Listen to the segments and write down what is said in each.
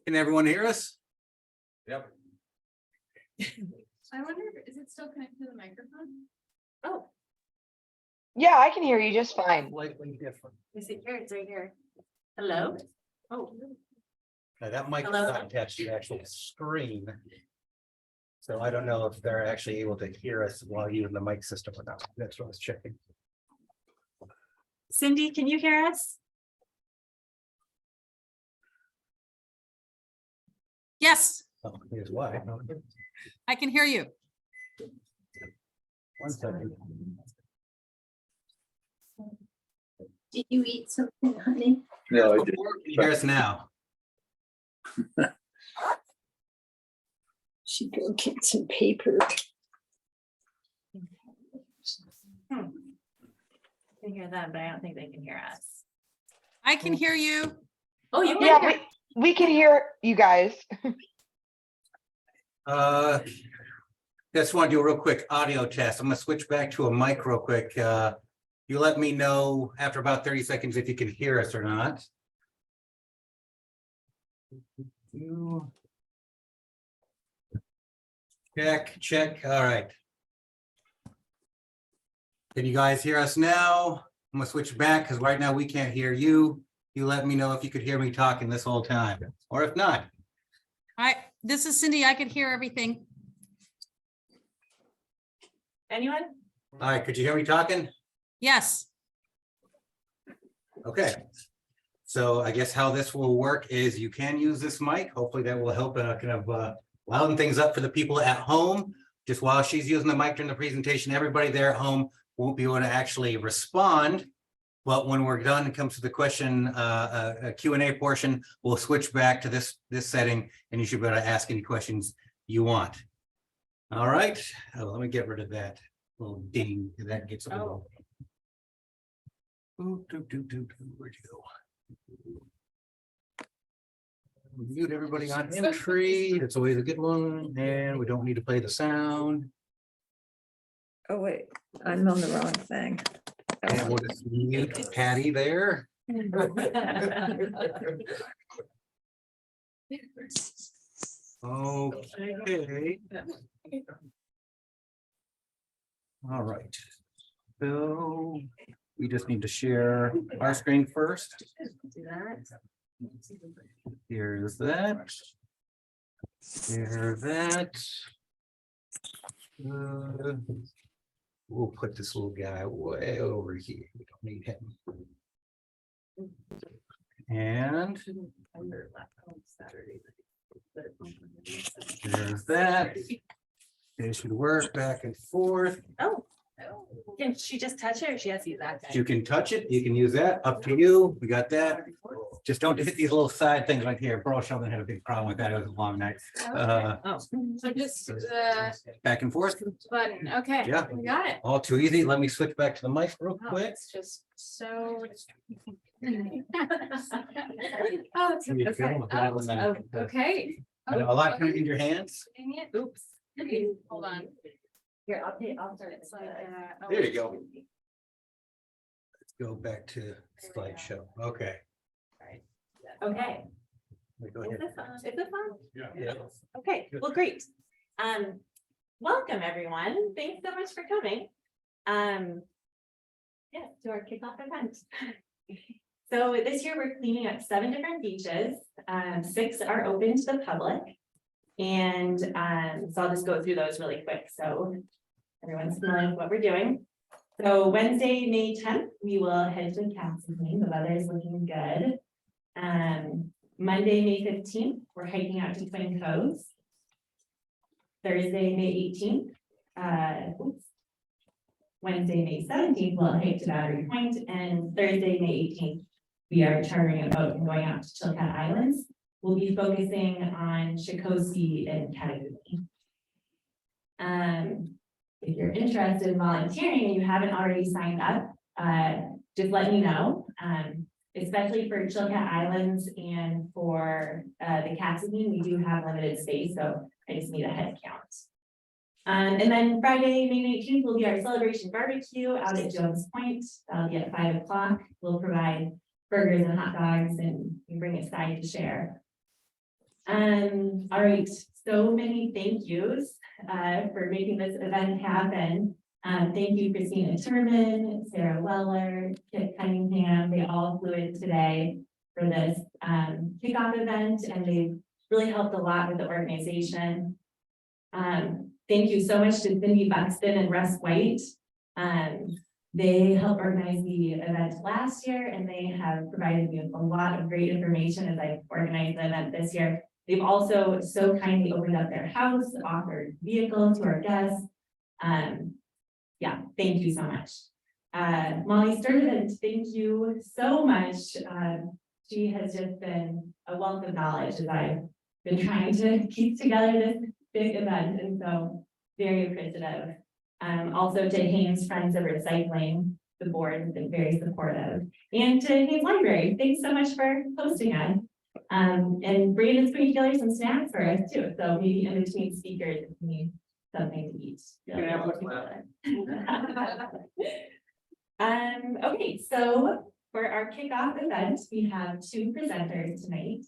Can everyone hear us? Yep. I wonder, is it still connected to the microphone? Oh, Yeah, I can hear you just fine. Slightly different. is it here? It's right here. Hello? Oh, Now, that mic is Hello? not attached to the actual screen. So I don't know if they're actually able to hear us while using the mic system or not. That's what I was checking. Cindy, can you hear us? Yes, Oh, here's why. I can hear you. 1 second. Did you eat something, honey? No, I did. Can you hear us now? She go get some paper. I can hear them, but I don't think they can hear us. I can hear you. Oh, you can Yeah, hear. we can hear you guys. Just want to do a real quick audio test. I'm gonna switch back to a mic real quick. You let me know after about 30 seconds if you can hear us or not. Check. All right. Can you guys hear us now? I'm gonna switch back because right now we can't hear you. You let me know if you could hear me talking this whole time, or if not. This is Cindy. I could hear everything. Anyone? All right, could you hear me talking? Yes. Okay. So I guess how this will work is you can use this mic. Hopefully that will help kind of louden things up for the people at home. Just while she's using the mic during the presentation, everybody there at home won't be able to actually respond. But when we're done, it comes to the question, Q&A portion, we'll switch back to this setting and you should be able to ask any questions you want. All right, let me get rid of that little ding. That gets a little. Where'd you go? Mute everybody on entry. It's always a good one, and we don't need to play the sound. Oh, wait, I'm on the wrong thing. And we'll just mute Patty there. Okay. All right. So we just need to share our screen first. Do that. Here's that. Here's that. We'll put this little guy way over here. We don't need him. And there's that. It should work back and forth. Oh, can she just touch it or she has to use that? You can touch it, you can use that, up to you. We got that. Just don't hit these little side things right here. Pearl Sheldon had a big problem with that. It was a long night. Oh, So just Back and forth, button, okay. Yeah. We got it. all too easy. Let me switch back to the mic real Oh, quick. it's just so. Oh, it's Can you okay. film that one then? Oh, okay. I know, a lot kind of in your hands. Dang it. oops. Okay, hold on. Here, I'll start it. It's like, oh. There you go. Let's go back to slideshow. Okay. Okay. Go Is ahead. this on? Is this on? Yeah. Okay, well, great. Welcome, everyone. Thanks so much for coming. Yeah, to our kickoff event. So this year we're cleaning up 7 different beaches. 6 are open to the public. And so I'll just go through those really quick. So everyone's familiar with what we're doing. So Wednesday, May 10th, we will head to Casablanca. The weather is looking good. Monday, May 15th, we're hiking out to Twin Coves. Thursday, May 18th. Wednesday, May 17th, we'll hike to Battery Point, and Thursday, May 18th, we are chartering a boat and going out to Chilkat Islands. We'll be focusing on Chakotay and Katagumi. If you're interested in volunteering and you haven't already signed up, just let me know. Especially for Chilkat Islands and for the Katagumi, we do have limited space, so I just need a head count. And then Friday, May 19th will be our celebration barbecue out at Jones Point. That'll be at 5 o'clock. We'll provide burgers and hot dogs and we bring a side to share. All right, so many thank yous for making this event happen. Thank you, Christina Turman, Sarah Weller, Kit Cunningham. They all flew in today for this kickoff event, and they really helped a lot with the organization. Thank you so much to Cindy Buxton and Russ White. They helped organize the event last year, and they have provided me with a lot of great information as I've organized the event this year. They've also so kindly opened up their house, offered vehicles to our guests. Yeah, thank you so much. Molly Sturtevant, thank you so much. She has just been a wealth of knowledge as I've been trying to keep together this big event, and so very appreciative. Also to Haynes Friends of Recycling, the board has been very supportive. And to Haynes Library, thanks so much for hosting us. And Brandon's putting together some snacks for us too, so maybe in between speakers, if you need something to eat. Okay, so for our kickoff event, we have two presenters tonight.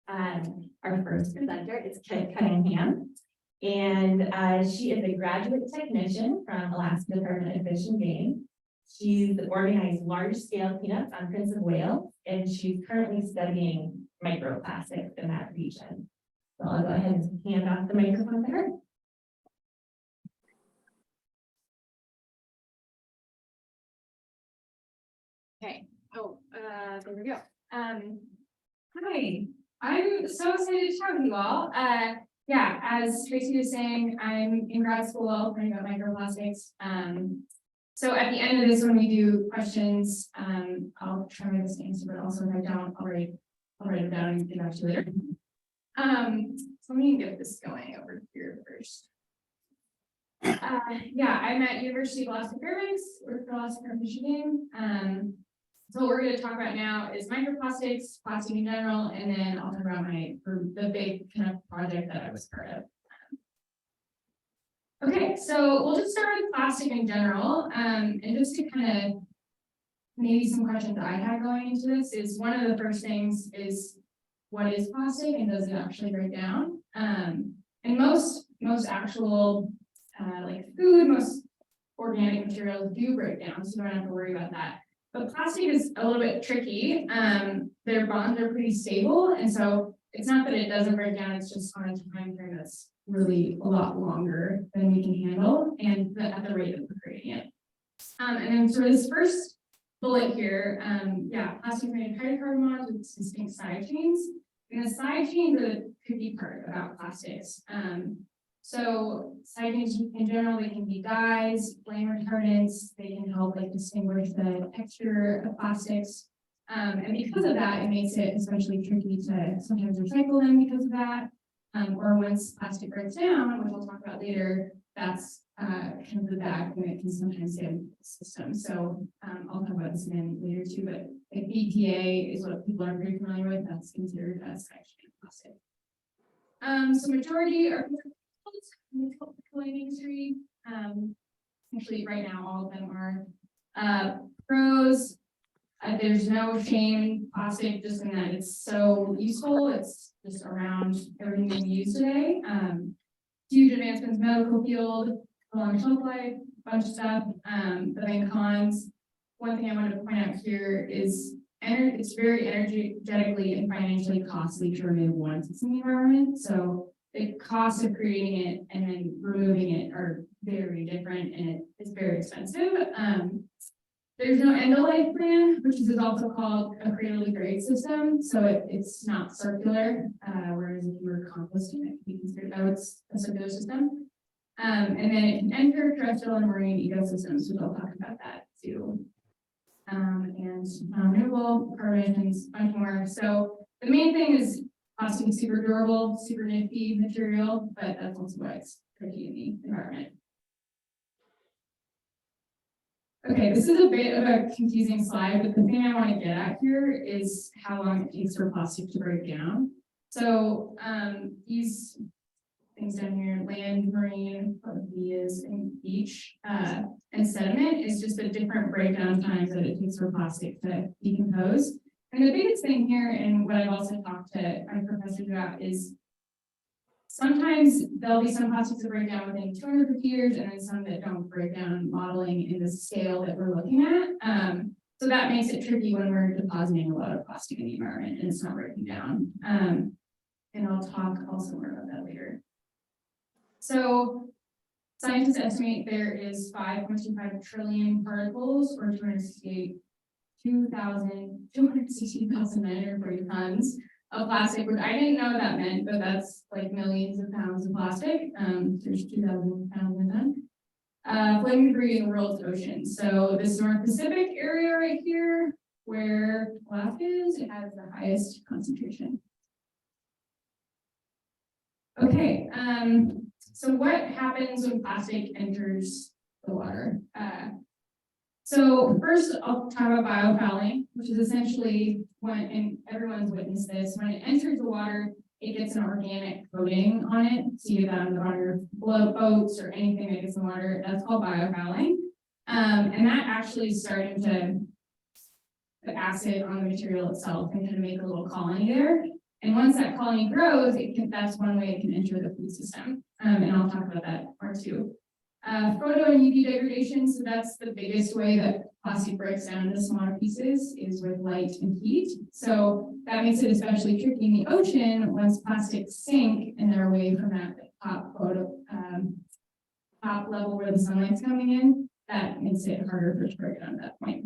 Our first presenter is Kit Cunningham, and she is a graduate technician from Alaska Department of Fish and Game. She's organized large-scale cleanups on Prince of Wales, and she's currently studying microplastics in that region. So I'll go ahead and hand off the microphone to her. Okay, there we go. Hi, I'm so excited to chat with you all. Yeah, as Tracy was saying, I'm in grad school learning about microplastics. So at the end of this, when we do questions, I'll try my best to answer, but also if I don't, I'll write it down and get back to you later. So let me get this going over here first. Yeah, I'm at University of Alaska Fairbanks, work for Alaska Fish and Game. So what we're going to talk about now is microplastics, plastic in general, and then I'll talk about the big kind of project that I was part of. Okay, so we'll just start with plastic in general, and just to kind of maybe some questions I had going into this is one of the first things is what is plastic and does it actually break down? And most actual like food, most organic materials do break down, so you don't have to worry about that. But plastic is a little bit tricky. Their bonds are pretty stable, and so it's not that it doesn't break down, it's just on a time frame that's really a lot longer than we can handle, and at the rate that we're creating it. And then so this first bullet here, yeah, plastic made hydrocarbon bonds with distinct side chains, and the side chains are the tricky part about plastics. So side chains in general, they can be dyes, flame retardants, they can help like distinguish the texture of plastics. And because of that, it makes it especially tricky to sometimes recycle them because of that. Or once plastic breaks down, which we'll talk about later, that's kind of the bad thing that can sometimes get into the system. So I'll talk about this again later too, but like BPA is what people are very familiar with, that's considered as side chain plastic. So majority are in the chemical industry. Actually right now all of them are pros. There's no shame in plastic just in that it's so useful. It's just around everything that we use today. Huge advancements in the medical field, long shelf life, bunch of stuff. But then cons, one thing I wanted to point out here is it's very energetically and financially costly to remove once it's in the environment. So the cost of creating it and then removing it are very different, and it's very expensive. There's no end-of-life plan, which is also called a cradle-to-grave system. So it's not circular, whereas if you were composting, it could be considered, it's a circular system. And then it can enter terrestrial and marine ecosystems, which I'll talk about that too. And non-renewable carbons, a bunch more. So the main thing is plastic is super durable, super nifty material, but that's also why it's tricky in the environment. Okay, this is a bit of a confusing slide, but the thing I want to get at here is how long it takes for plastic to break down. So these things down here, land, marine, is and beach, and sediment is just the different breakdown times that it takes for plastic to decompose. And the biggest thing here, and what I've also talked to my professors about, is sometimes there'll be some plastics that break down within 250 years, and then some that don't break down, modeling in the scale that we're looking at. So that makes it tricky when we're depositing a lot of plastic in the environment and it's not breaking down. And I'll talk also more about that later. So scientists estimate there is 5.25 trillion particles, or 260,940 tons of plastic, which I didn't know what that meant, but that's like millions of pounds of plastic. There's 2,000 pounds in that. Floating debris in the world's oceans. So this North Pacific area right here, where Alaska is, it has the highest concentration. Okay, so what happens when plastic enters the water? So first I'll talk about biofouling, which is essentially when, and everyone's witnessed this, when it enters the water, it gets an organic coating on it. So you get that on the water, boats or anything that gets in the water, that's called biofouling. And that actually is starting to put acid on the material itself and kind of make a little colony there. And once that colony grows, that's one way it can enter the food system. And I'll talk about that more too. Photo and UV degradation, so that's the biggest way that plastic breaks down into smaller pieces, is with light and heat. So that makes it especially tricky in the ocean once plastics sink and they're away from that top level where the sunlight's coming in. That makes it harder for it to break down at that point.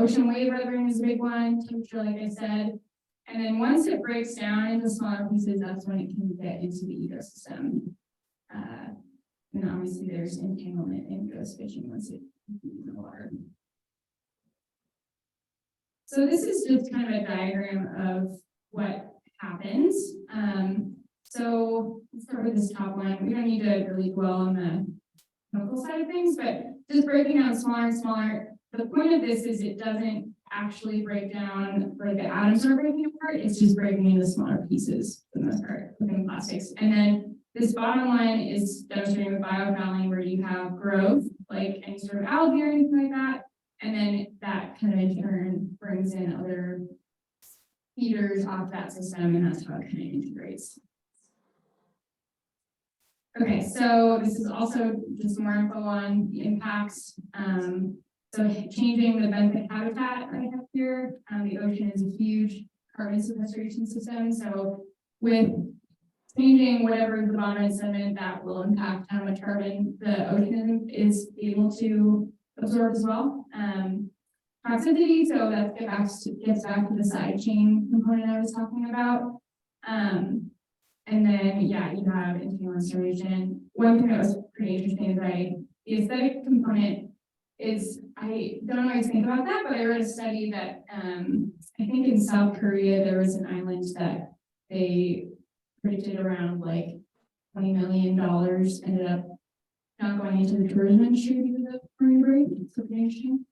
Ocean wave weathering is a big one, temperature, like I said. And then once it breaks down into smaller pieces, that's when it can get into the ecosystem. And obviously there's entanglement in ghost fishing once it is in the water. So this is just kind of a diagram of what happens. So let's start with this top line. We don't need to really dwell on the chemical side of things, but just breaking down smaller and smaller. The point of this is it doesn't actually break down, like the atoms are breaking apart, it's just breaking into smaller pieces for the most part within plastics. And then this bottom line is demonstrating with biofouling, where you have growth, like any sort of algae or anything like that. And then that kind of in turn brings in other feeders off that system, and that's how it kind of integrates. Okay, so this is also just more info on the impacts. So changing the benthic habitat I have here. The ocean is a huge carbon sequestration system. So with changing whatever is the bottom of the sediment, that will impact how much carbon the ocean is able to absorb as well. Toxicity, so that gets back to the side chain component I was talking about. And then, yeah, you have entanglement restoration. One thing that was pretty interesting is the aesthetic component is, I don't always think about that, but I read a study that I think in South Korea, there was an island that they predicted around like $20 million ended up not going into the tourism industry because of marine break. It's so interesting.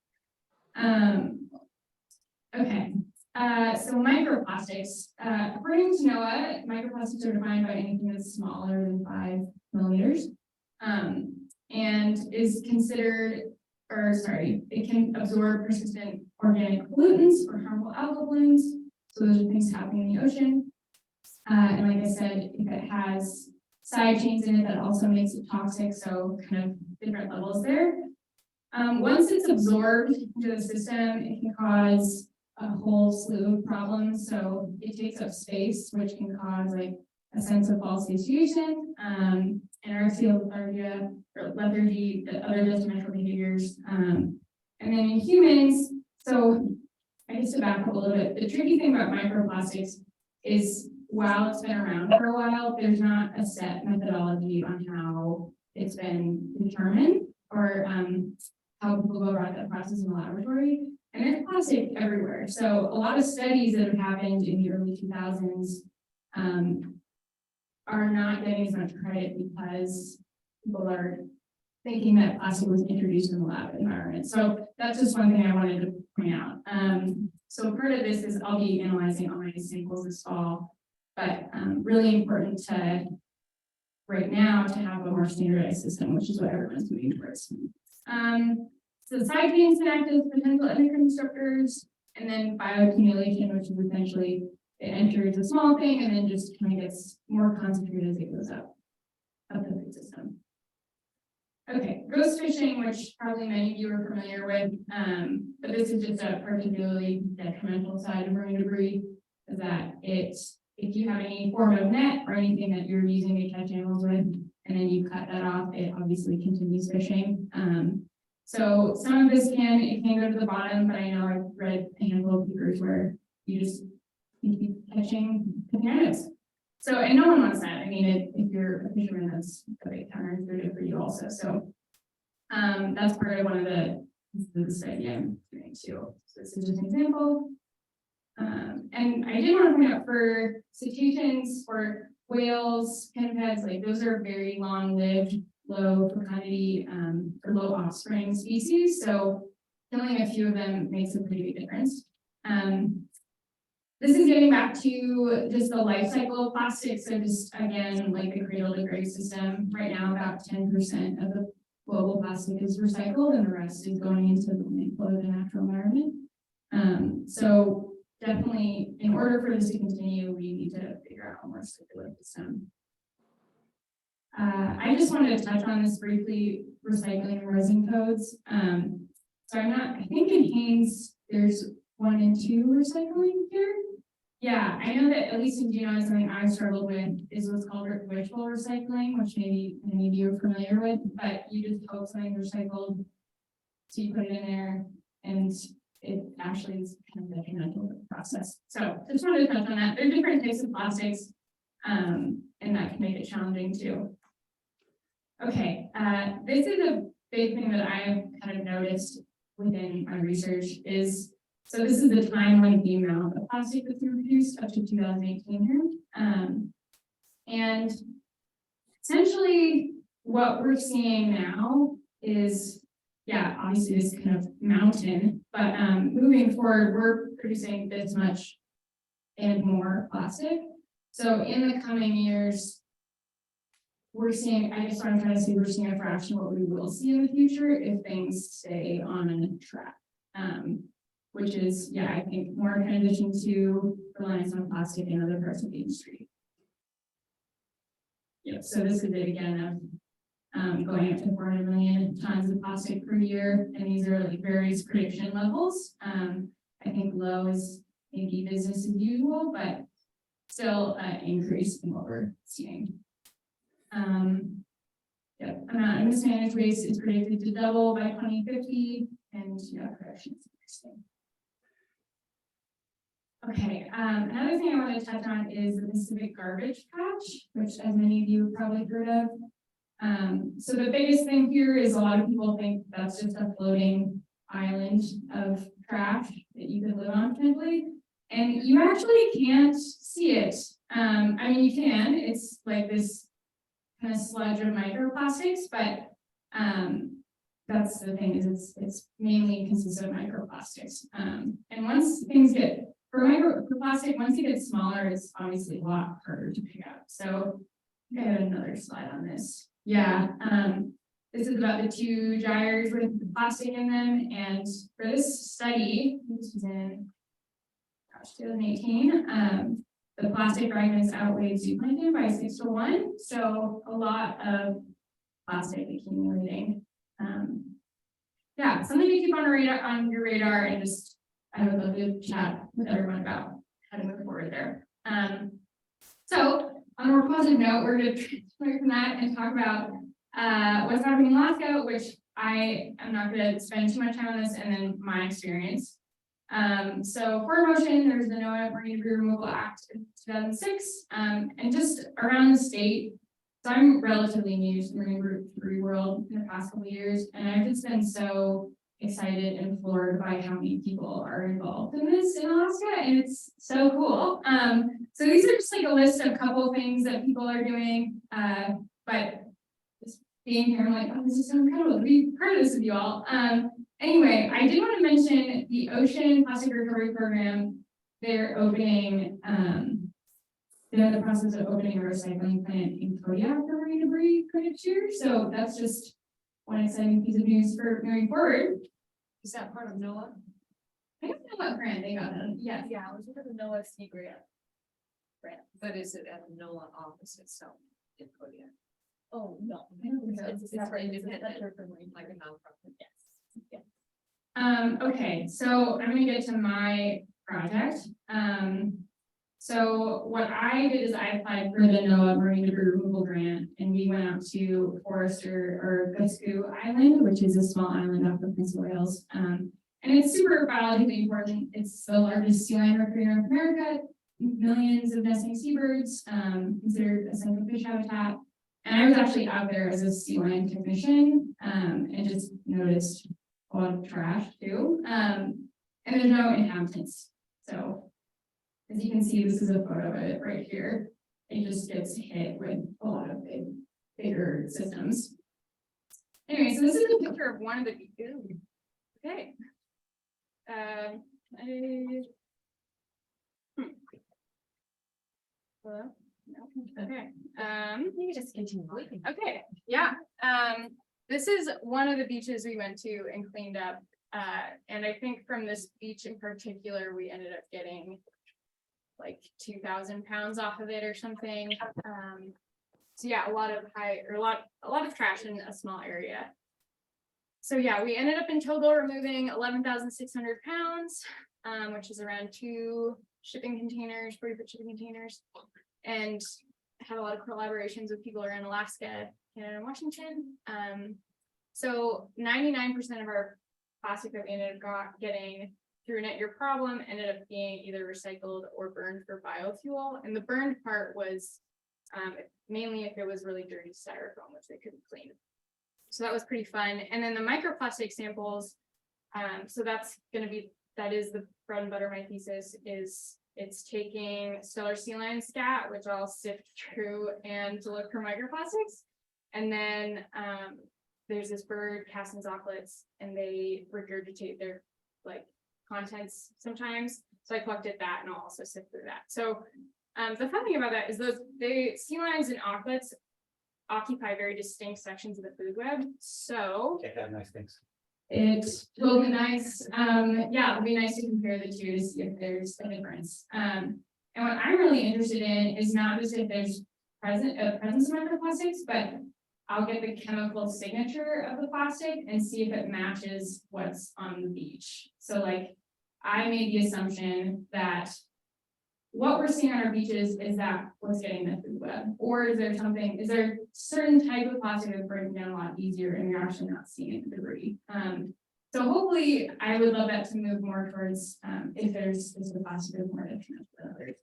Okay. So microplastics. According to NOAA, microplastics are defined by anything that's smaller than 5 millimeters, and is considered, it can absorb persistent organic pollutants or harmful algal blooms. So those are things happening in the ocean. And like I said, if it has side chains in it, that also makes it toxic. So kind of different levels there. Once it's absorbed into the system, it can cause a whole slew of problems. So it takes up space, which can cause like a sense of false satiation, anorexia, lethargy, the other detrimental behaviors. And then in humans, so I guess to back up a little bit, the tricky thing about microplastics is while it's been around for a while, there's not a set methodology on how it's been determined or how people go about that process in the laboratory. And there's plastic everywhere. So a lot of studies that have happened in the early 2000s are not getting as much credit because people are thinking that plastic was introduced in the lab environment. So that's just one thing I wanted to point out. So part of this is I'll be analyzing all my samples this fall, but really important to right now to have a more standardized system, which is what everyone's moving towards. So cycling connected potential endocrine disruptors, and then bioaccumulation, which is essentially it enters a small thing and then just kind of gets more concentrated as it goes up the food system. Okay, ghost fishing, which probably many of you are familiar with, but this is just a particularly detrimental side of marine debris, is that if you have any form of net or anything that you're using to catch animals with, and then you cut that off, it obviously continues fishing. So some of this it can go to the bottom, but I know I've read a handful of papers where you just keep catching nets. So, and no one wants that. I mean, if you're a fisherman, that's very counterintuitive for you also. So, that's part of one of the study I'm doing too. So this is just an example. And I did want to point out for cetaceans or whales, pinnipeds, like those are very long-lived, low fecundity, or low offspring species. So killing a few of them makes a pretty big difference. This is getting back to just the life cycle of plastic. So just again, like the cradle to grave system, right now about 10% of the global plastic is recycled and the rest is going into the landfill of the natural environment. So definitely in order for this to continue, we need to figure out a more circular system. I just wanted to touch on this briefly, recycling and resin codes. So I think in Haynes, there's 1 and 2 recycling here. Yeah, I know that at least in Juneau, something I struggled with is what's called ritual recycling, which maybe many of you are familiar with, but you just hope something's recycled. So you put it in there and it actually is kind of detrimental to the process. So just wanted to touch on that. There are different types of plastics, and that can make it challenging too. Okay, this is a big thing that I've kind of noticed within my research is, so this is the timeline, the amount of plastic that's been produced up to 2018 here. And essentially what we're seeing now is, yeah, obviously this kind of mountain, but moving forward, we're producing this much and more plastic. So in the coming years, we're seeing, I guess what I'm trying to say, we're seeing a fraction of what we will see in the future if things stay on a track. Which is, yeah, I think more transition to reliance on plastic in other parts of the industry. Yep, so this is it again of going up to 400 million tons of plastic per year, and these are like various prediction levels. I think low is maybe business as usual, but still an increase in what we're seeing. Yep, amount of mismanaged waste is predicted to double by 2050, and yeah, production is interesting. Okay, another thing I want to touch on is the Pacific Garbage Patch, which as many of you have probably heard of. So the biggest thing here is a lot of people think that's just a floating island of trash that you could live on potentially. And you actually can't see it. I mean, you can, it's like this kind of sludge of microplastics, but that's the thing is it's mainly consists of microplastics. And once things get, for microplastic, once it gets smaller, it's obviously a lot harder to pick up. So I have another slide on this. Yeah, this is about the 2 gyres with the plastic in them. And for this study, this was in 2018, the plastic fragments outweighed zooplankton by 6 to 1. So a lot of plastic accumulating. Yeah, something to keep on your radar, and just I would love to chat with everyone about how to move forward there. So on a more positive note, we're going to transfer from that and talk about what's happening in Alaska, which I am not going to spend too much time on this, and then my experience. So for motion, there's the NOAA Marine Debris Removal Act of 2006, and just around the state. So I'm relatively new to the marine debris world in the past couple of years, and I've just been so excited and floored by how many people are involved in this in Alaska, and it's so cool. So these are just like a list of a couple of things that people are doing, but just being here, I'm like, oh, this is so incredible to be part of this with you all. Anyway, I did want to mention the Ocean Plastic Recovery Program. They're opening they're in the process of opening a recycling plant in Kodiak for marine debris next year, so that's just one exciting piece of news for moving forward. Is that part of NOAA? I don't know what grant they got, yes. Yeah, I was looking at the NOAA Sea Grant. But is it at the NOAA office itself in Kodiak? Oh, no. It's separate, independent, like a nonprofit. Yes. Okay, so I'm gonna get to my project. So what I did is I applied for the NOAA Marine Debris Removal Grant, and we went out to Forester or Gusku Island, which is a small island off of Prince of Wales. And it's super biologically important. It's the largest sea lion riparian in North America, millions of nesting seabirds, considered a central fish habitat. And I was actually out there as a sea lion technician, and just noticed a lot of trash too. And there's no inhabitants. So as you can see, this is a photo of it right here. It just gets hit with a lot of bigger systems. Anyway, so this is a picture of one of the, ew, okay. Hello? No? Okay, You can just continue. okay, yeah, this is one of the beaches we went to and cleaned up. And I think from this beach in particular, we ended up getting like 2,000 pounds off of it or something. So yeah, a lot of trash in a small area. So yeah, we ended up in total removing 11,600 pounds, which is around 2 shipping containers, 40-foot shipping containers, and had a lot of collaborations with people around Alaska, Canada, and Washington. So 99% of our plastic that we ended up getting through Net Your Problem ended up being either recycled or burned for biofuel. And the burned part was mainly if it was really dirty styrofoam, which they couldn't clean. So that was pretty fun. And then the microplastic samples, so that is the bread and butter of my thesis, is it's taking stellar sea lion scat, which I'll sift through and to look for microplastics. And then there's this bird, Cassin's auklets, and they regurgitate their like contents sometimes. So I collected that and I'll also sift through that. So the fun thing about that is the sea lions and auklets occupy very distinct sections of the food web. So Check out nice things. it will be nice. Yeah, it'll be nice to compare the two to see if there's a difference. And what I'm really interested in is not just if there's presence of microplastics, but I'll get the chemical signature of the plastic and see if it matches what's on the beach. So like, I made the assumption that what we're seeing on our beaches is that what's getting the food web, or is there a certain type of plastic that's breaking down a lot easier and you're actually not seeing the debris. So hopefully I would love that to move more towards if there's the plastic is more detrimental than others.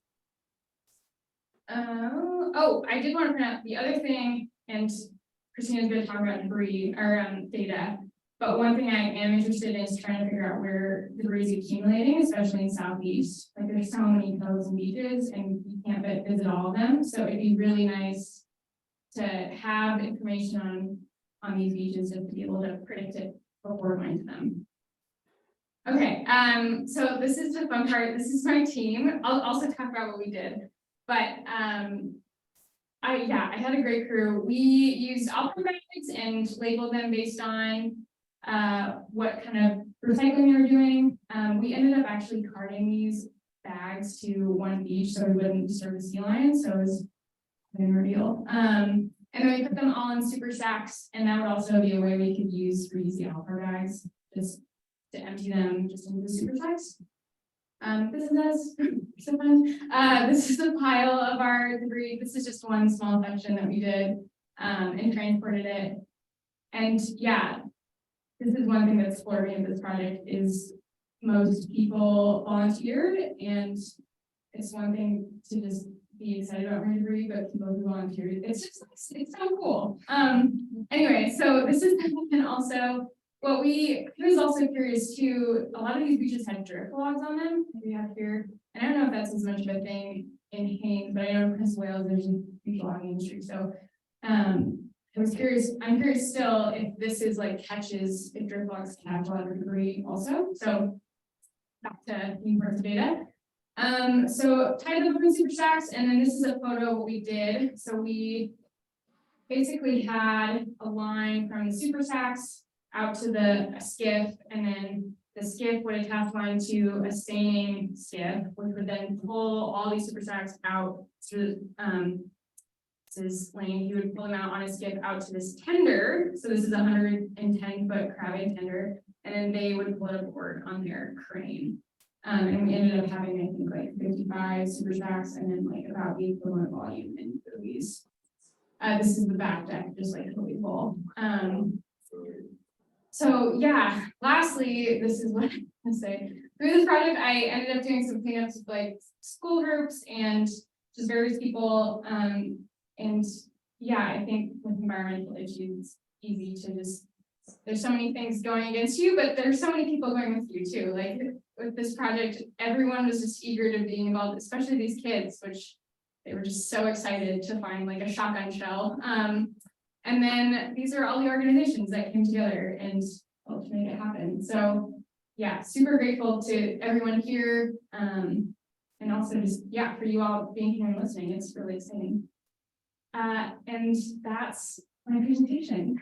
Oh, I did want to point out the other thing, and Christina's going to talk about debris or data. But one thing I am interested in is trying to figure out where debris is accumulating, especially in Southeast. Like there's so many coves and beaches and you can't visit all of them. So it'd be really nice to have information on these beaches and to be able to predict it before going to them. Okay, so this is the fun part. This is my team. I'll also talk about what we did. But I had a great crew. We used Alpha bags and labeled them based on what kind of recycling they were doing. We ended up actually carting these bags to one beach so we wouldn't disturb the sea lions. So it was a reveal. And then we put them all in super sacks, and that would also be a way we could reuse the Alpha bags, just to empty them just into the super sacks. This is us. So fun. This is a pile of our debris. This is just one small section that we did and transported it. And yeah, this is one thing that's floored me of this project is most people volunteered, and it's one thing to just be excited about marine debris, but people who volunteered, it's so cool. Anyway, so this is, and also what I was also curious too, a lot of these beaches had drift logs on them, like we have here. And I don't know if that's as much of a thing in Haines, but I know in Prince of Wales, there's a huge logging industry. So I'm curious still if this is like if drift logs catch a lot of debris also. So back to new parts of data. So tied up in super stacks, and then this is a photo of what we did. So we basically had a line from the super stacks out to the skiff, and then the skiff would attach line to a staining skiff, which would then pull all these super stacks out through, this lane. He would pull them out on a skiff out to this tender. So this is a 110-foot crabbing tender, and then they would pull it aboard on their crane. And we ended up having, I think, like 55 super stacks and then like about the equivalent volume in buoys. This is the back deck, just like totally full. So yeah, lastly, this is what I'm gonna say. Through this project, I ended up doing some cleanups with like school groups and just various people. And yeah, I think with environmental issues, it's easy to just, there's so many things going against you, but there's so many people going with you too. Like with this project, everyone was just eager to be involved, especially these kids, which they were just so excited to find like a shotgun shell. And then these are all the organizations that came together and helped make it happen. So yeah, super grateful to everyone here. And also just, yeah, for you all being here and listening. It's really exciting. And that's my presentation.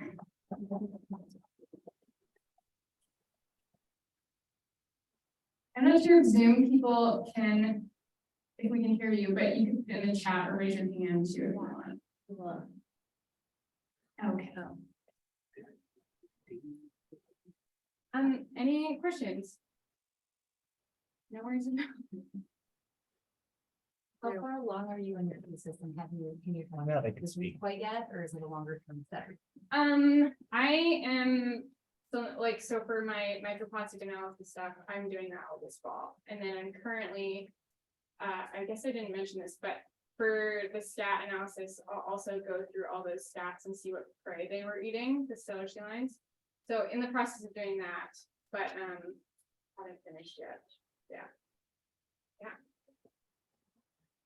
I'm not sure if Zoom people can, if we can hear you, but you can put it in the chat or raise your hand too if you want. Okay. Any questions? No worries. How far along are you in your system? Can you tell me Yeah, they can this speak. week quite yet, or is it a longer term study? I am, so for my microplastic analysis stuff, I'm doing that all this fall. And then I'm currently, I guess I didn't mention this, but for the stat analysis, I'll also go through all those stats and see what prey they were eating, the stellar sea lions. So in the process of doing that, but haven't finished yet. Yeah.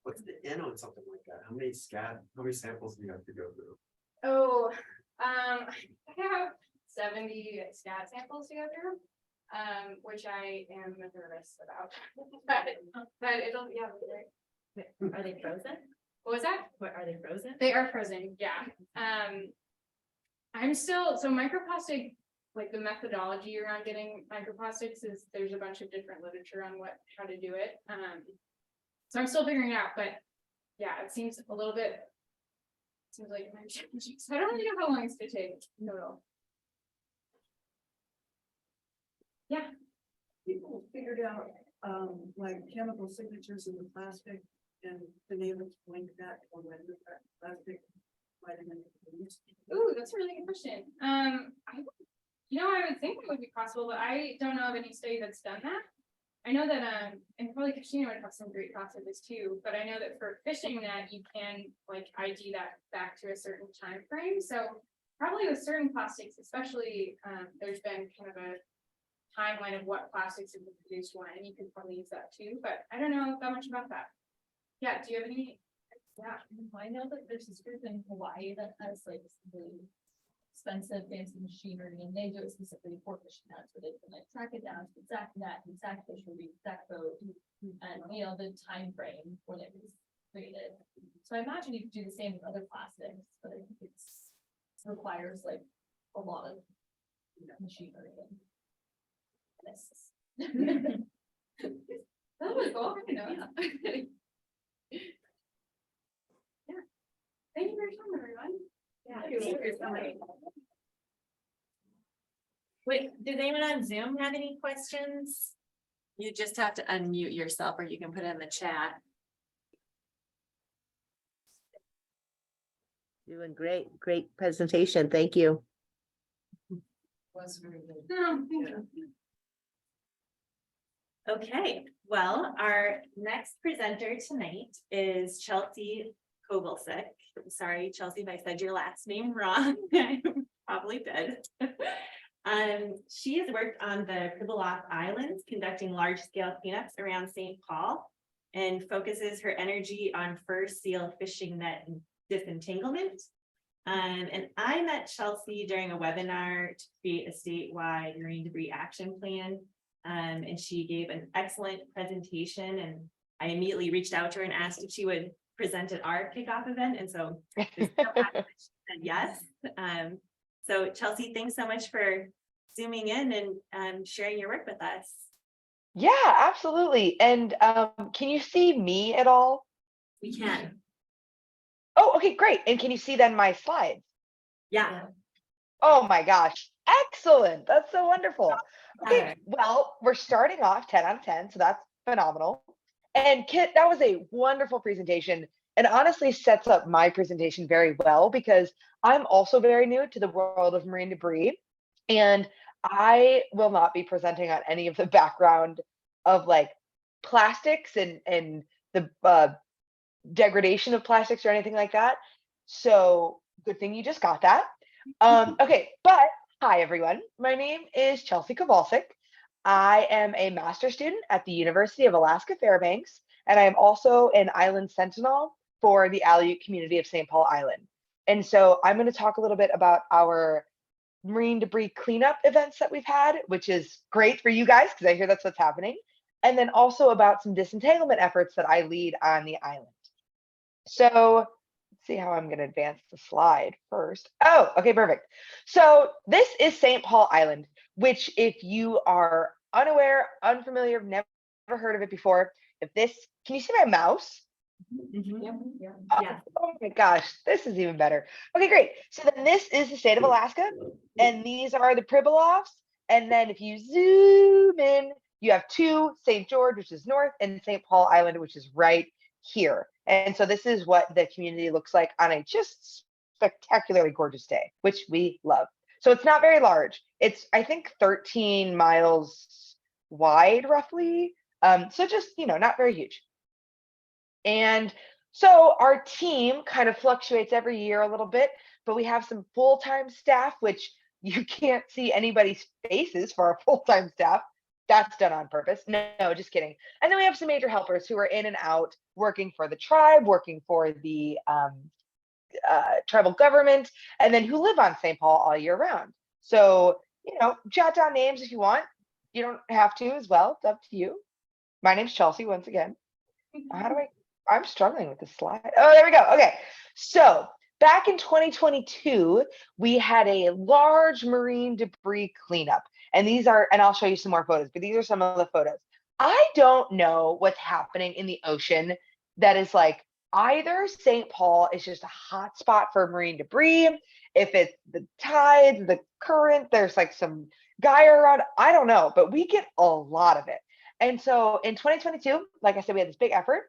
What's the N on something like that? How many samples do you have to go through? Oh, I have 70 stat samples to go through, which I am nervous about. but it'll, yeah. Are they frozen? What was that? What, are they frozen? They are frozen, yeah. I'm still, so microplastic, like the methodology around getting microplastics is there's a bunch of different literature on how to do it. So I'm still figuring it out, but yeah, it seems a little bit, seems like it might be challenging. So I don't really know how long it's gonna take total. Yeah. People figured out, like chemical signatures in the plastic and been able to link that to when the plastic might have been used. Ooh, that's a really good question. I would think it would be possible, but I don't know of any study that's done that. I know that, and probably Katrina would have some great thoughts of this too, but I know that for fishing net, you can like ID that back to a certain time frame. So probably with certain plastics, especially, there's been kind of a timeline of what plastics have been produced when, and you can probably use that too, but I don't know that much about that. Yeah, do you have any? Yeah, I know that there's this group in Hawaii that has like really expensive fancy machinery, and they do it specifically for fishing nets, where they can like track it down to the exact net, the exact fish will be exact boat, and the time frame when it was created. So I imagine you could do the same with other plastics, but I think it requires like a lot of machinery and this. that was cool. Yeah. Thank you for your time, everyone. Yeah. Wait, does anyone on Zoom have any questions? You just have to unmute yourself, or you can put it in the chat. Doing great presentation. Thank you. Was very good. No, thank you. Okay, well, our next presenter tonight is Chelsea Kovalsik. Sorry, Chelsea, if I said your last name wrong, I probably did. She has worked on the Pribilof Islands, conducting large-scale cleanups around St. Paul, and focuses her energy on fur seal fishing net disentanglement. And I met Chelsea during a webinar to create a statewide marine debris action plan. And she gave an excellent presentation, and I immediately reached out to her and asked if she would present at our kickoff event, and so just so happy that she said yes. So Chelsea, thanks so much for zooming in and sharing your work with us. Yeah, absolutely. And can you see me at all? We can. Oh, okay, great. And can you see then my slides? Yeah. Oh my gosh, excellent. That's so wonderful. Okay, Got it. well, we're starting off 10 out of 10, so that's phenomenal. And Kit, that was a wonderful presentation and honestly sets up my presentation very well because I'm also very new to the world of marine debris. And I will not be presenting on any of the background of like plastics and the degradation of plastics or anything like that. So good thing you just got that. Okay, but hi everyone. My name is Chelsea Kowalczyk. I am a master's student at the University of Alaska Fairbanks, and I am also an Island Sentinel for the Aleut community of St. Paul Island. And so I'm going to talk a little bit about our marine debris cleanup events that we've had, which is great for you guys because I hear that's what's happening. And then also about some disentanglement efforts that I lead on the island. So let's see how I'm going to advance the slide first. Oh, okay, perfect. So this is St. Paul Island, which if you are unaware, unfamiliar, never heard of it before, if this, can you see my mouse? Yeah. Oh my gosh, this is even better. Okay, great. So then this is the state of Alaska, and these are the Pribilofs. And then if you zoom in, you have two, St. George, which is north, and St. Paul Island, which is right here. And so this is what the community looks like on a just spectacularly gorgeous day, which we love. So it's not very large. It's, I think, 13 miles wide, roughly. So just, not very huge. And so our team kind of fluctuates every year a little bit, but we have some full-time staff, which you can't see anybody's faces for our full-time staff. That's done on purpose. No, just kidding. And then we have some major helpers who are in and out, working for the tribe, working for the tribal government, and then who live on St. Paul all year round. So, jot down names if you want. You don't have to as well. It's up to you. My name's Chelsea, once again. I'm struggling with this slide. Oh, there we go. Okay. So back in 2022, we had a large marine debris cleanup. And I'll show you some more photos, but these are some of the photos. I don't know what's happening in the ocean that is like either St. Paul is just a hot spot for marine debris. If it's the tides, the current, there's like some guy around, I don't know, but we get a lot of it. And so in 2022, like I said, we had this big effort.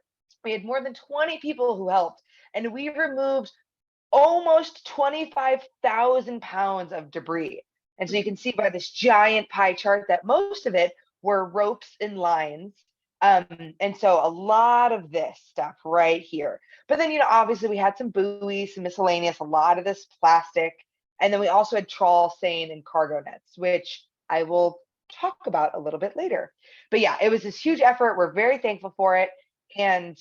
We had more than 20 people who helped, and we removed almost 25,000 pounds of debris. And so you can see by this giant pie chart that most of it were ropes and lines. And so a lot of this stuff right here. But then, obviously we had some buoys, some miscellaneous, a lot of this plastic. And then we also had trawl, seine, and cargo nets, which I will talk about a little bit later. But yeah, it was this huge effort. We're very thankful for it. And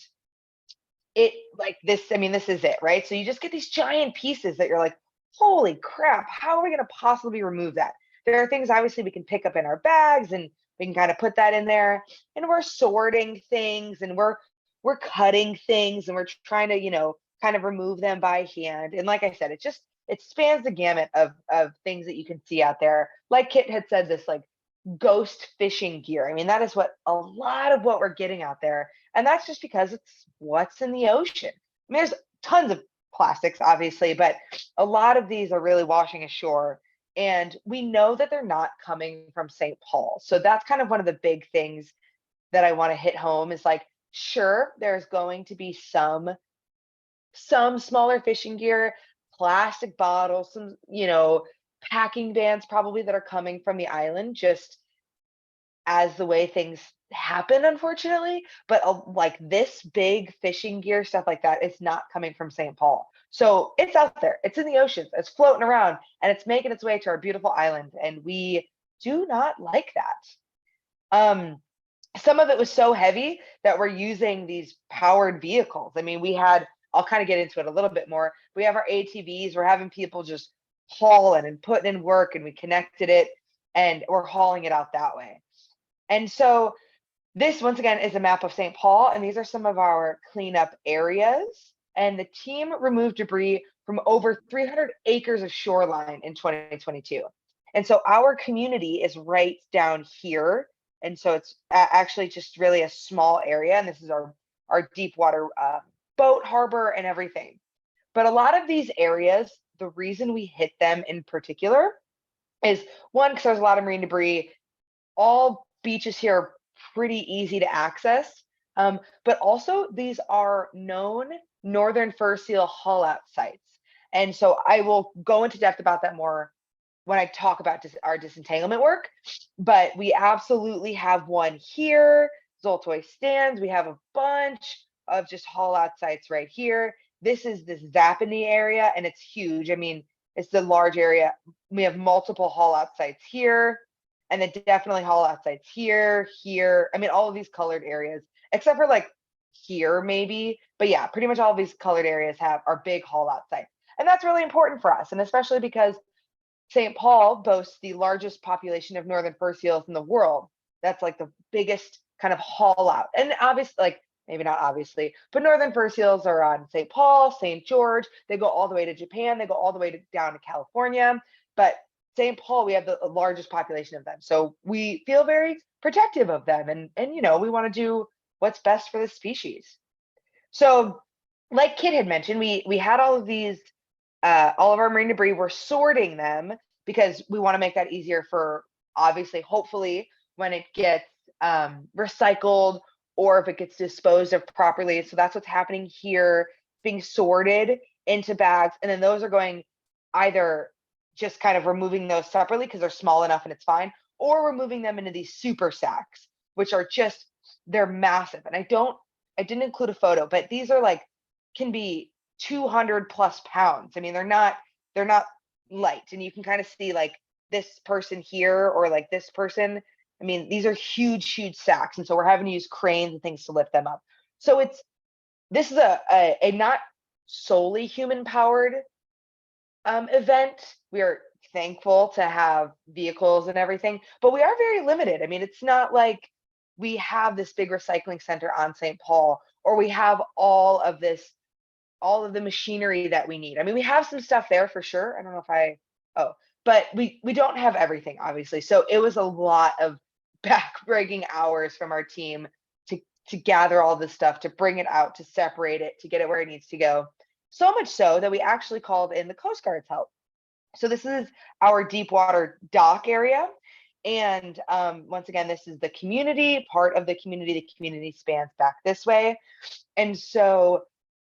it like this, this is it, right? So you just get these giant pieces that you're like, holy crap, how are we going to possibly remove that? There are things obviously we can pick up in our bags and we can kind of put that in there, and we're sorting things and we're cutting things and we're trying to, kind of remove them by hand. And like I said, it spans the gamut of things that you can see out there. Like Kit had said, this like ghost fishing gear. That is what a lot of what we're getting out there. And that's just because it's what's in the ocean. There's tons of plastics, obviously, but a lot of these are really washing ashore. And we know that they're not coming from St. Paul. So that's kind of one of the big things that I want to hit home is like, sure, there's going to be some smaller fishing gear, plastic bottles, some, packing vans probably that are coming from the island, just as the way things happen, unfortunately. But like this big fishing gear stuff like that is not coming from St. Paul. So it's out there, it's in the oceans, it's floating around, and it's making its way to our beautiful island. And we do not like that. Some of it was so heavy that we're using these powered vehicles. I'll kind of get into it a little bit more. We have our ATVs, we're having people just hauling and putting in work, and we connected it and we're hauling it out that way. And so This, once again, is a map of St. Paul, and these are some of our cleanup areas. And the team removed debris from over 300 acres of shoreline in 2022. And so our community is right down here. And so it's actually just really a small area. And this is our deep water boat harbor and everything. But a lot of these areas, the reason we hit them in particular is one, because there's a lot of marine debris. All beaches here are pretty easy to access. But also these are known northern fur seal haul out sites. And so I will go into depth about that more when I talk about our disentanglement work, but we absolutely have one here, Zoltoy stands. We have a bunch of just haul out sites right here. This is this Zapani area, and it's huge. I mean, it's the large area. We have multiple haul out sites here, and then definitely haul out sites here, here. I mean, all of these colored areas, except for like here maybe, but yeah, pretty much all of these colored areas are big haul out sites. And that's really important for us, and especially because St. Paul boasts the largest population of northern fur seals in the world. That's like the biggest kind of haul out. And obviously, like maybe not obviously, but northern fur seals are on St. Paul, St. George. They go all the way to Japan. They go all the way down to California. But St. Paul, we have the largest population of them. So we feel very protective of them. And you know, we want to do what's best for the species. So like Kit had mentioned, we had all of these all of our marine debris. We're sorting them because we want to make that easier for, obviously, hopefully, when it gets recycled or if it gets disposed of properly. So that's what's happening here, being sorted into bags. And then those are going either just kind of removing those separately because they're small enough and it's fine, or removing them into these super sacks, which are just, they're massive. And I didn't include a photo, but these are like, can be 200 plus pounds. I mean, they're not light, and you can kind of see like this person here or like this person. I mean, these are huge sacks, and so we're having to use cranes and things to lift them up. So this is a not solely human powered event. We are thankful to have vehicles and everything, but we are very limited. I mean, it's not like we have this big recycling center on St. Paul, or we have all of the machinery that we need. I mean, we have some stuff there for sure. I don't know if but we don't have everything, obviously. So it was a lot of back-breaking hours from our team to gather all this stuff, to bring it out, to separate it, to get it where it needs to go. So much so that we actually called in the Coast Guard's help. So this is our deep water dock area. And once again, this is the community, part of the community. The community spans back this way. And so,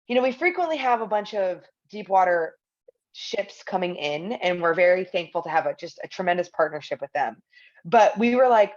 you know, we frequently have a bunch of deep water ships coming in, and we're very thankful to have just a tremendous partnership with them. But we were like,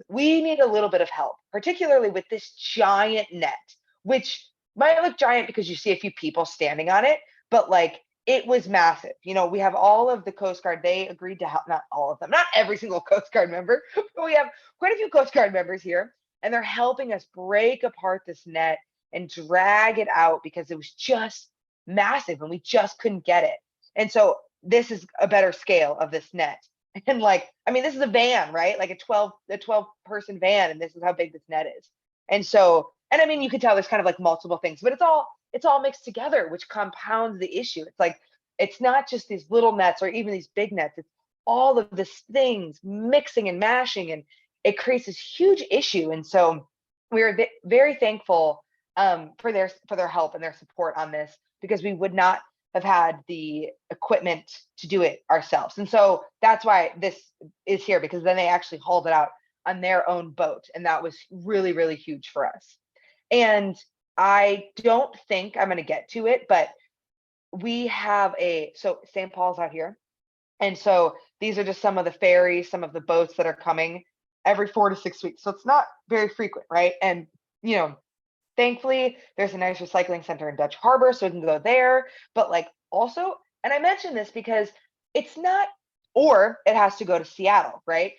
we need a little bit of help, particularly with this giant net, which might look giant because you see a few people standing on it, but like it was massive. You know, we have all of the Coast Guard, they agreed to help, not all of them, not every single Coast Guard member, but we have quite a few Coast Guard members here, and they're helping us break apart this net and drag it out because it was just massive and we just couldn't get it. And so this is a better scale of this net. And like, I mean, this is a van, right? Like a 12 person van, and this is how big this net is. And so, and I mean, you can tell there's kind of like multiple things, but it's all mixed together, which compounds the issue. It's like, it's not just these little nets or even these big nets. It's all of these things mixing and mashing, and it creates this huge issue. And so we are very thankful for their help and their support on this, because we would not have had the equipment to do it ourselves. And so that's why this is here, because then they actually hauled it out on their own boat. And that was really, really huge for us. And I don't think I'm going to get to it, but we have so St. Paul's out here. And so these are just some of the ferries, some of the boats that are coming every 4 to 6 weeks. So it's not very frequent, right? And, you know, thankfully, there's a nice recycling center in Dutch Harbor, so we can go there. But like also, and I mention this because it's not, or it has to go to Seattle, right?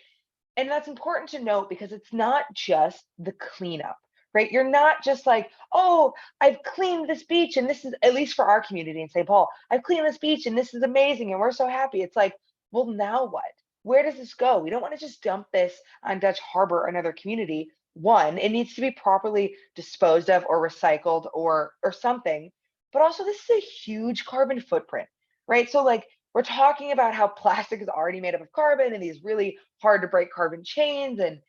And that's important to note, because it's not just the cleanup, right? You're not just like, oh, I've cleaned this beach and this is, at least for our community in St. Paul, I've cleaned this beach and this is amazing and we're so happy. It's like, well, now what? Where does this go? We don't want to just dump this on Dutch Harbor or another community. one, it needs to be properly disposed of or recycled or something, but also this is a huge carbon footprint, right? So like we're talking about how plastic is already made up of carbon and these really hard to break carbon chains, and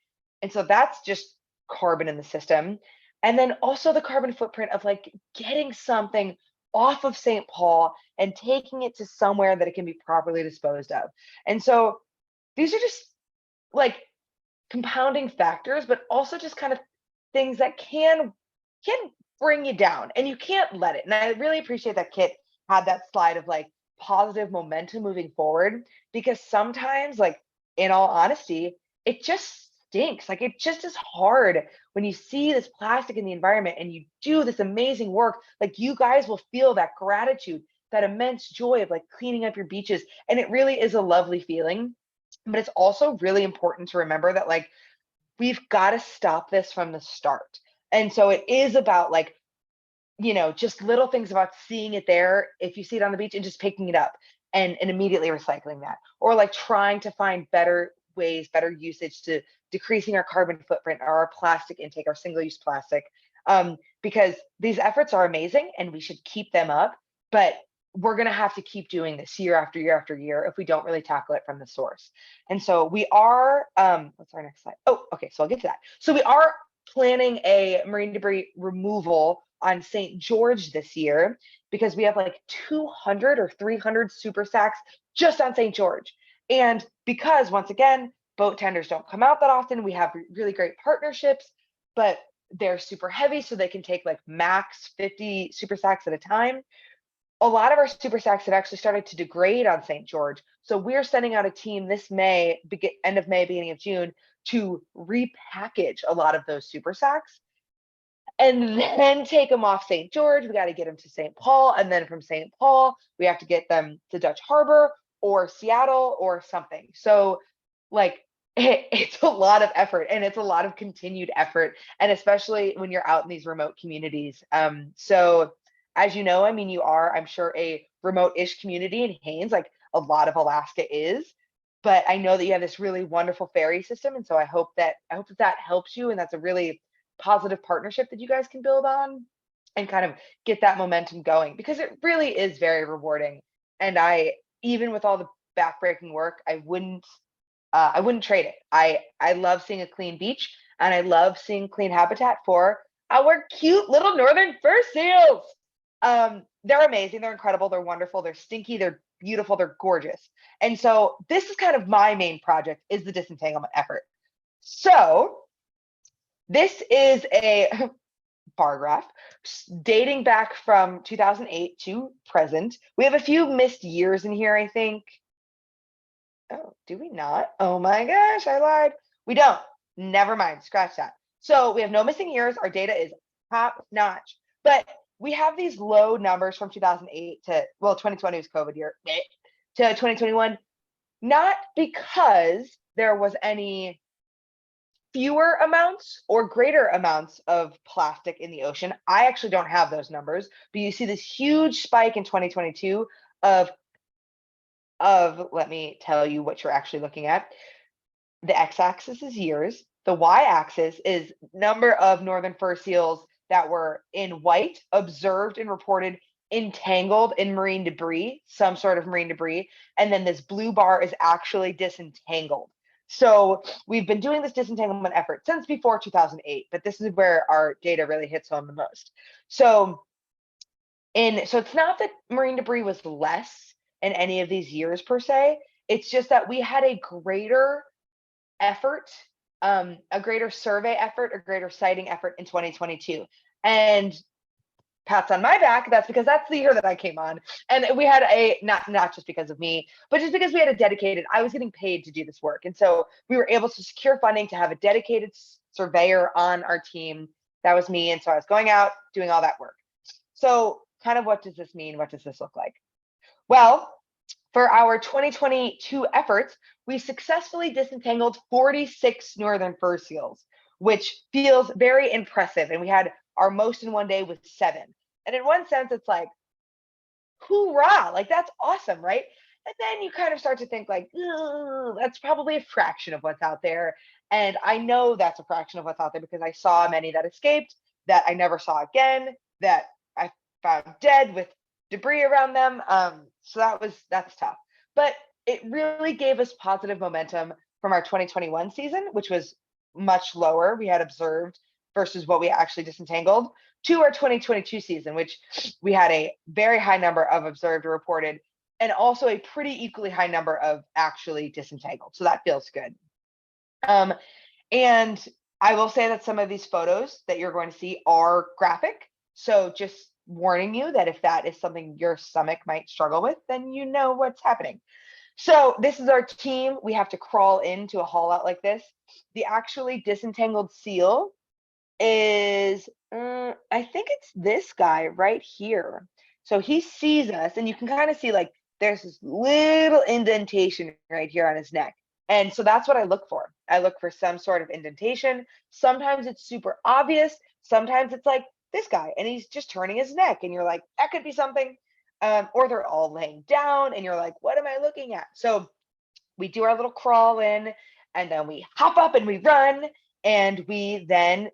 so that's just carbon in the system. And then also the carbon footprint of like getting something off of St. Paul and taking it to somewhere that it can be properly disposed of. And so these are just like compounding factors, but also just kind of things that can bring you down, and you can't let it. And I really appreciate that Kit had that slide of like positive momentum moving forward, because sometimes, like in all honesty, it just stinks. Like it just is hard when you see this plastic in the environment and you do this amazing work. Like you guys will feel that gratitude, that immense joy of like cleaning up your beaches, and it really is a lovely feeling. But it's also really important to remember that like we've got to stop this from the start. And so it is about like, you know, just little things about seeing it there. If you see it on the beach and just picking it up and immediately recycling that, or like trying to find better ways, better usage to decreasing our carbon footprint or our plastic intake, our single-use plastic, because these efforts are amazing and we should keep them up. But we're going to have to keep doing this year after year after year if we don't really tackle it from the source. And so we are, what's our next slide? Oh, okay, so I'll get to that. So we are planning a marine debris removal on St. George this year, because we have like 200 or 300 super sacks just on St. George. And because once again, boat tenders don't come out that often, we have really great partnerships, but they're super heavy, so they can take like max 50 super sacks at a time. A lot of our super sacks have actually started to degrade on St. George. So we're sending out a team this May, end of May, beginning of June, to repackage a lot of those super sacks and then take them off St. George. We got to get them to St. Paul. And then from St. Paul, we have to get them to Dutch Harbor or Seattle or something. So like it's a lot of effort, and it's a lot of continued effort. And especially when you're out in these remote communities. So as you know, I mean, you are, I'm sure, a remote-ish community in Haines, like a lot of Alaska is. But I know that you have this really wonderful ferry system, and so I hope that that helps you, and that's a really positive partnership that you guys can build on and kind of get that momentum going, because it really is very rewarding. And I, even with all the backbreaking work, I wouldn't trade it. I love seeing a clean beach, and I love seeing clean habitat for our cute little northern fur seals. They're amazing, they're incredible, they're wonderful, they're stinky, they're beautiful, they're gorgeous. And so this is kind of my main project, is the disentanglement effort. So this is a bar graph dating back from 2008 to present. We have a few missed years in here, I think. Oh, do we not? Oh my gosh, I lied. We don't. Never mind, scratch that. So we have no missing years. Our data is top notch. But we have these low numbers from 2008 to, well, 2020 was COVID year, to 2021, not because there was any fewer amounts or greater amounts of plastic in the ocean. I actually don't have those numbers, but you see this huge spike in 2022 of, let me tell you what you're actually looking at. The x-axis is years. The y-axis is number of northern fur seals that were in white, observed and reported entangled in marine debris, some sort of marine debris. And then this blue bar is actually disentangled. So we've been doing this disentanglement effort since before 2008, but this is where our data really hits home the most. So it's not that marine debris was less in any of these years per se. It's just that we had a greater effort, a greater survey effort, a greater sighting effort in 2022. And pats on my back, that's because that's the year that I came on. And we had not just because of me, but just because we had I was getting paid to do this work. And so we were able to secure funding to have a dedicated surveyor on our team. That was me. And so I was going out, doing all that work. So kind of what does this mean? What does this look like? Well, for our 2022 efforts, we successfully disentangled 46 northern fur seals, which feels very impressive. And we had our most in one day with 7. And in one sense, it's like, hoorah, like that's awesome, right? And then you kind of start to think like, "Ugh, that's probably a fraction of what's out there. And I know that's a fraction of what's out there because I saw many that escaped, that I never saw again, that I found dead with debris around them. So that's tough. But it really gave us positive momentum from our 2021 season, which was much lower, we had observed versus what we actually disentangled, to our 2022 season, which we had a very high number of observed or reported, and also a pretty equally high number of actually disentangled. So that feels good. And I will say that some of these photos that you're going to see are graphic. So just warning you that if that is something your stomach might struggle with, then you know what's happening. So this is our team. We have to crawl into a haul out like this. The actually disentangled seal is, I think it's this guy right here. So he sees us, and you can kind of see like there's this little indentation right here on his neck. And so that's what I look for. I look for some sort of indentation. Sometimes it's super obvious. Sometimes it's like this guy, and he's just turning his neck, and you're like, that could be something. Or they're all laying down, and you're like, what am I looking at? So we do our little crawl in, and then we hop up and we run, and we then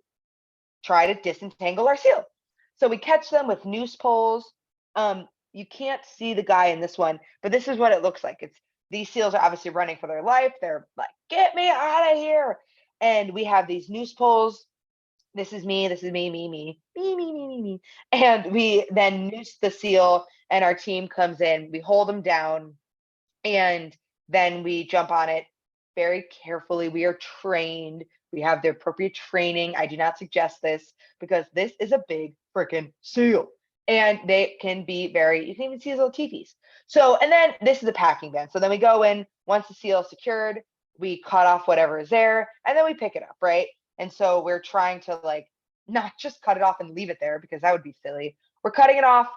try to disentangle our seal. So we catch them with noose poles. You can't see the guy in this one, but this is what it looks like. These seals are obviously running for their life. They're like, get me out of here. And we have these noose poles. This is me, me. And we then noose the seal, and our team comes in, we hold them down, and then we jump on it very carefully. We are trained. We have the appropriate training. I do not suggest this because this is a big freaking seal. And they can be you can even see his little teepees. So, and then this is a packing band. So then we go in, once the seal is secured, we cut off whatever is there, and then we pick it up, right? And so we're trying to like, not just cut it off and leave it there because that would be silly. We're cutting it off.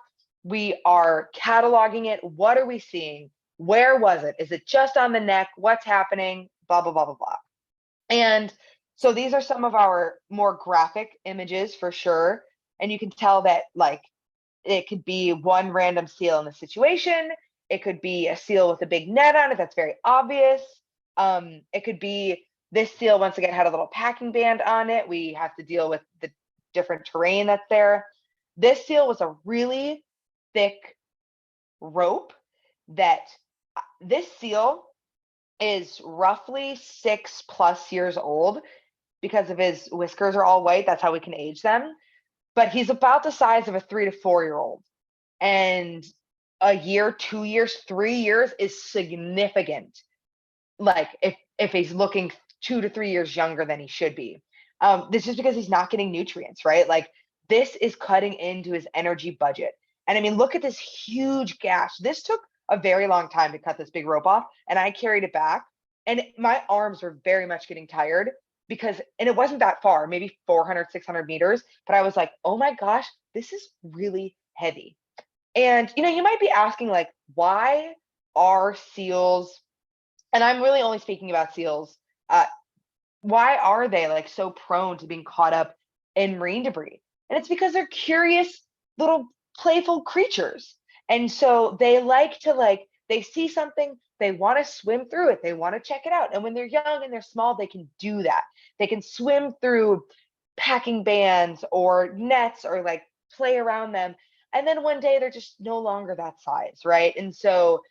We are cataloging it. What are we seeing? Where was it? Is it just on the neck? What's happening? Blah, blah, blah, blah, blah. And so these are some of our more graphic images for sure. And you can tell that like, it could be one random seal in the situation. It could be a seal with a big net on it. That's very obvious. It could be this seal, once again, had a little packing band on it. We have to deal with the different terrain that's there. This seal was a really thick rope that this seal is roughly 6+ years old because of his whiskers are all white. That's how we can age them. But he's about the size of a 3 to 4 year old. And a year, 2 years, 3 years is significant. Like if he's looking 2 to 3 years younger than he should be. This is because he's not getting nutrients, right? Like this is cutting into his energy budget. And I mean, look at this huge gash. This took a very long time to cut this big rope off, and I carried it back, and my arms were very much getting tired because, and it wasn't that far, maybe 400, 600 meters, but I was like, oh my gosh, this is really heavy. And, you know, you might be asking like, why are seals, and I'm really only speaking about seals, why are they like so prone to being caught up in marine debris? And it's because they're curious little playful creatures. And so they like to they see something, they want to swim through it, they want to check it out. And when they're young and they're small, they can do that. They can swim through packing bands or nets or like play around them. And then one day they're just no longer that size, right? And so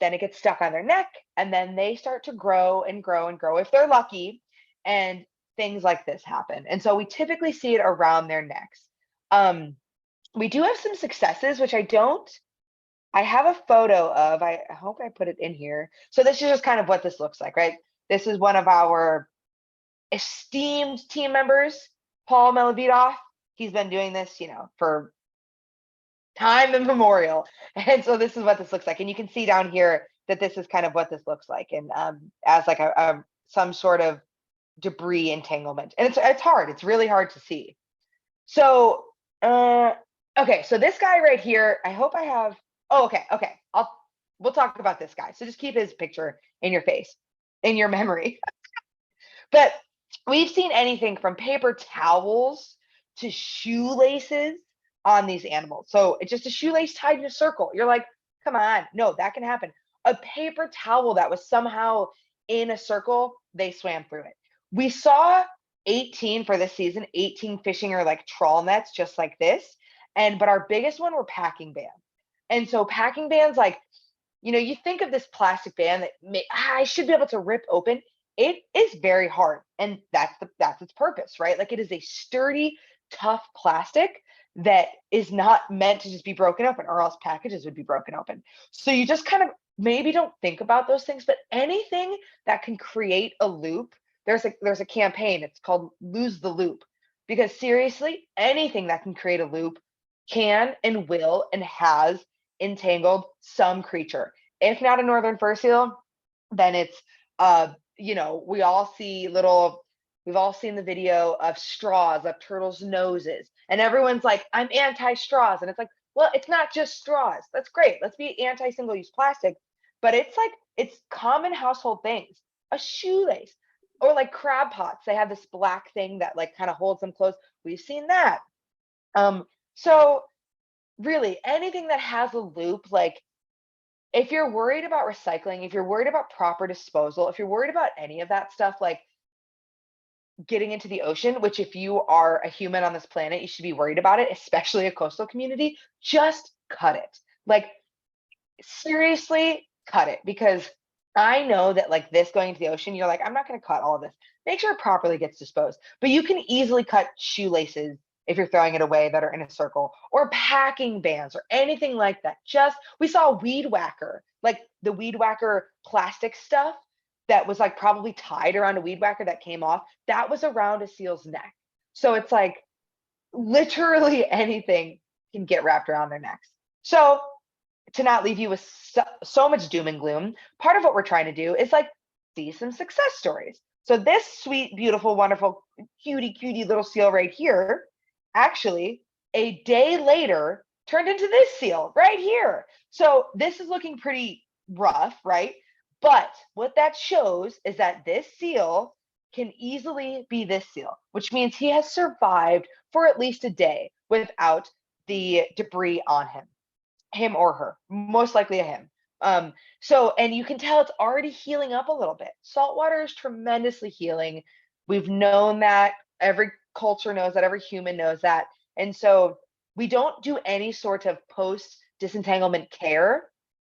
then it gets stuck on their neck, and then they start to grow and grow and grow if they're lucky, and things like this happen. And so we typically see it around their necks. We do have some successes, which I have a photo of, I hope I put it in here. So this is just kind of what this looks like, right? This is one of our esteemed team members, Paul Melavidoff. He's been doing this, you know, for time immemorial. And so this is what this looks like. And you can see down here that this is kind of what this looks like. And as like some sort of debris entanglement. And it's hard. It's really hard to see. So, okay. So this guy right here, I hope I have, oh, okay. We'll talk about this guy. So just keep his picture in your face, in your memory. But we've seen anything from paper towels to shoelaces on these animals. So it's just a shoelace tied in a circle. You're like, come on, no, that can happen. a paper towel that was somehow in a circle, they swam through it. We saw 18 for this season, 18 fishing or like trawl nets just like this. But our biggest one were packing bands. And so packing bands, like, you know, you think of this plastic band that I should be able to rip open. It is very hard. And that's its purpose, right? Like it is a sturdy, tough plastic that is not meant to just be broken open, or else packages would be broken open. So you just kind of maybe don't think about those things, but anything that can create a loop, there's a campaign, it's called Lose the Loop. Because seriously, anything that can create a loop can and will and has entangled some creature. If not a northern fur seal, then it's you know, we've all seen the video of straws up turtles' noses, and everyone's like, I'm anti-straws. And it's like, well, it's not just straws. That's great. Let's be anti-single-use plastic. But it's common household things. A shoelace, or like crab pots. They have this black thing that like kind of holds them closed. We've seen that. So really anything that has a loop, like if you're worried about recycling, if you're worried about proper disposal, if you're worried about any of that stuff, like getting into the ocean, which if you are a human on this planet, you should be worried about it, especially a coastal community, just cut it. Like seriously, cut it. Because I know that like this going into the ocean, you're like, I'm not going to cut all of this. Make sure it properly gets disposed. But you can easily cut shoelaces if you're throwing it away that are in a circle, or packing bands or anything like that. We saw a weed whacker, like the weed whacker plastic stuff that was like probably tied around a weed whacker that came off, that was around a seal's neck. So it's like literally anything can get wrapped around their necks. So to not leave you with so much doom and gloom, part of what we're trying to do is like see some success stories. So this sweet, beautiful, wonderful, cutie little seal right here, actually a day later turned into this seal right here. So this is looking pretty rough, right? But what that shows is that this seal can easily be this seal, which means he has survived for at least a day without the debris on him or her, most likely a him. And you can tell it's already healing up a little bit. Saltwater is tremendously healing. We've known that. Every culture knows that. Every human knows that. And so we don't do any sort of post disentanglement care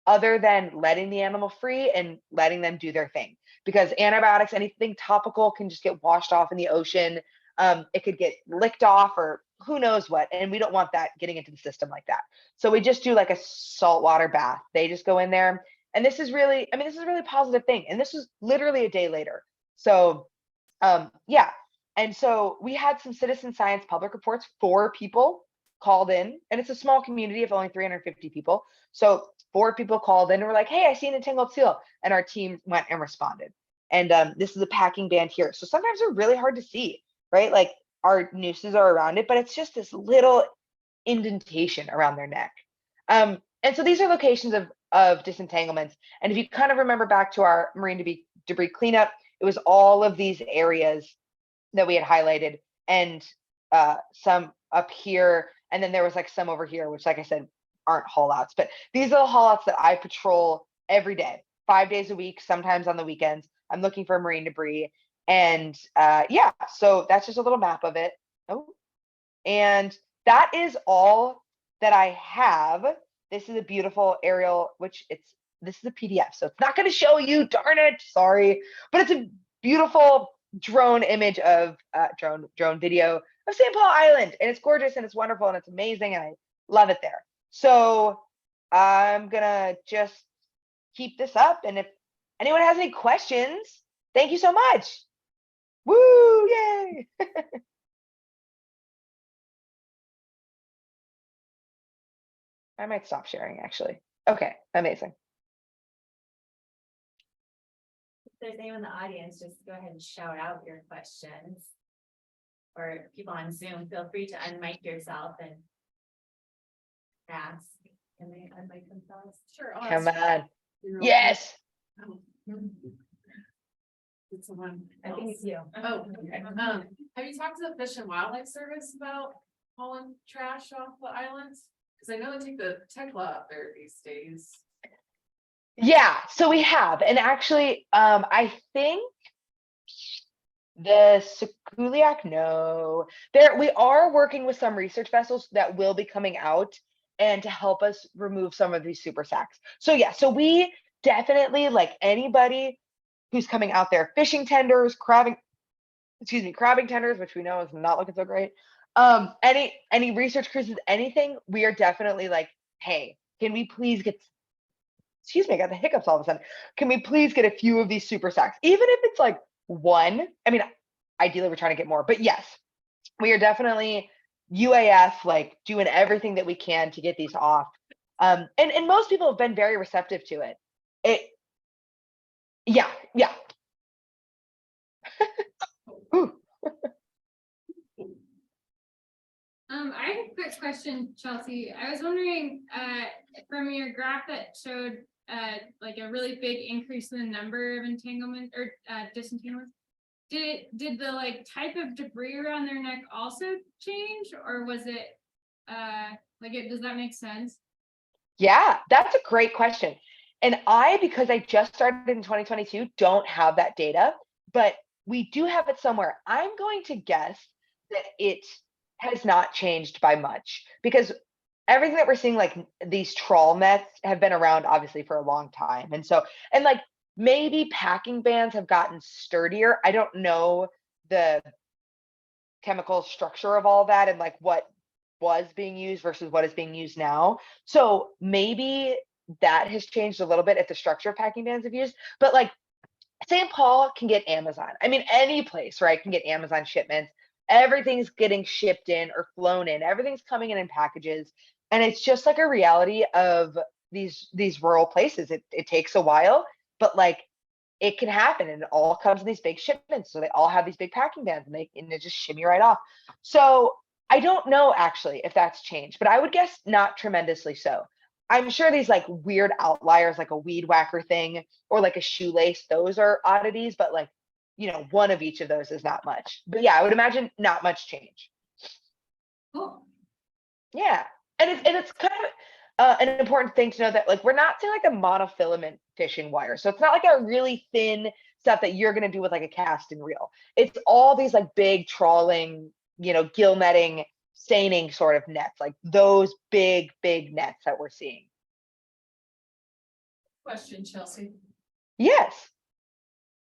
other than letting the animal free and letting them do their thing. Because antibiotics, anything topical, can just get washed off in the ocean. It could get licked off or who knows what. And we don't want that getting into the system like that. So we just do like a saltwater bath. They just go in there. And this is really a positive thing. And this was literally a day later. So yeah. And so we had some citizen science public reports. 4 people called in, and it's a small community of only 350 people. So 4 people called in and were like, hey, I see an entangled seal. And our team went and responded. And this is a packing band here. So sometimes they're really hard to see, right? Like our nooses are around it, but it's just this little indentation around their neck. And so these are locations of disentanglements. And if you kind of remember back to our marine debris cleanup, it was all of these areas that we had highlighted, and some up here, and then there was like some over here, which like I said, aren't haul outs, but these are the haul outs that I patrol every day, 5 days a week, sometimes on the weekends. I'm looking for marine debris. And yeah, so that's just a little map of it. Oh, and that is all that I have. This is a beautiful aerial, this is a PDF, so it's not going to show you, darn it, sorry, but it's a beautiful drone image of drone video of St. Paul Island, and it's gorgeous and it's wonderful and it's amazing and I love it there. So I'm gonna just keep this up, and if anyone has any questions, thank you so much. Woo, yay. I might stop sharing actually. Okay, amazing. If there's anyone in the audience, just go ahead and shout out your questions. Or people on Zoom, feel free to unmic yourself and ask. Can they unmic themselves? Sure. Come on. You know, Yes. It's the one. I think it's you. Oh, okay. Have you talked to the Fish and Wildlife Service about hauling trash off the islands? Cause I know they take the Tekla up there these days. Yeah, so we have, and actually, I think the Sekuliak, no, we are working with some research vessels that will be coming out and to help us remove some of these super sacks. So yeah, so we definitely, like anybody who's coming out there, fishing tenders, crabbing tenders, which we know is not looking so great. Any research cruises, anything, we are definitely like, hey, can we please get, excuse me, I got the hiccups all of a sudden. Can we please get a few of these super sacks? Even if it's like one, I mean, ideally we're trying to get more, but yes, we are definitely UAF, like doing everything that we can to get these off. And most people have been very receptive to it. Yeah. Ooh. I have a quick question, Chelsea. I was wondering, from your graph that showed, like a really big increase in the number of entanglement or, disentanglements. Did the like type of debris around their neck also change, or was it, does that make sense? Yeah, that's a great question. And because I just started in 2022, don't have that data, but we do have it somewhere. I'm going to guess that it has not changed by much because everything that we're seeing, like these trawl nets have been around obviously for a long time. And like maybe packing bands have gotten sturdier. I don't know the chemical structure of all that and like what was being used versus what is being used now. So maybe that has changed a little bit if the structure of packing bands have used, but like St. Paul can get Amazon. I mean, any place, right, can get Amazon shipments. Everything's getting shipped in or flown in. Everything's coming in packages. And it's just like a reality of these rural places. It takes a while, but like it can happen and it all comes in these big shipments. So they all have these big packing bands and they just shimmy right off. So I don't know actually if that's changed, but I would guess not tremendously so. I'm sure these like weird outliers, like a weed whacker thing or like a shoelace, those are oddities, but like, one of each of those is not much. But yeah, I would imagine not much change. Cool. Yeah. And it's kind of an important thing to know that like we're not seeing like a monofilament fishing wire. So it's not like a really thin stuff that you're gonna do with like a cast and reel. It's all these like big trawling, gill netting, staining sort of nets, like those big nets that we're seeing. Question, Chelsea. Yes.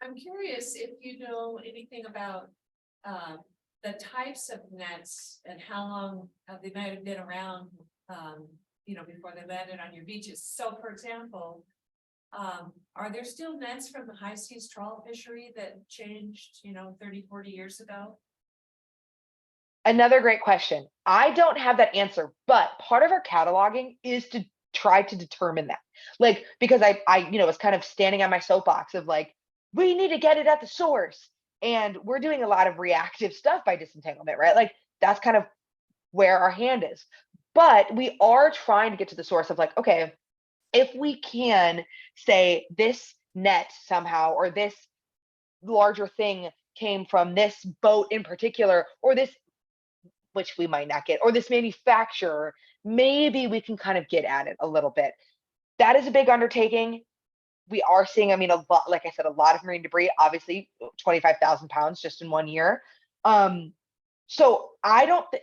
I'm curious if you know anything about the types of nets and how long they might have been around, before they landed on your beaches. So for example, are there still nets from the high seas trawl fishery that changed, 30, 40 years ago? Another great question. I don't have that answer, but part of our cataloging is to try to determine that. Like, because I was kind of standing on my soapbox of like, we need to get it at the source. And we're doing a lot of reactive stuff by disentanglement, right? Like that's kind of where our hand is. But we are trying to get to the source of like, okay, if we can say this net somehow, or this larger thing came from this boat in particular, or this, which we might not get, or this manufacturer, maybe we can kind of get at it a little bit. That is a big undertaking. We are seeing, I mean, a lot, like I said, a lot of marine debris, obviously 25,000 pounds just in 1 year. So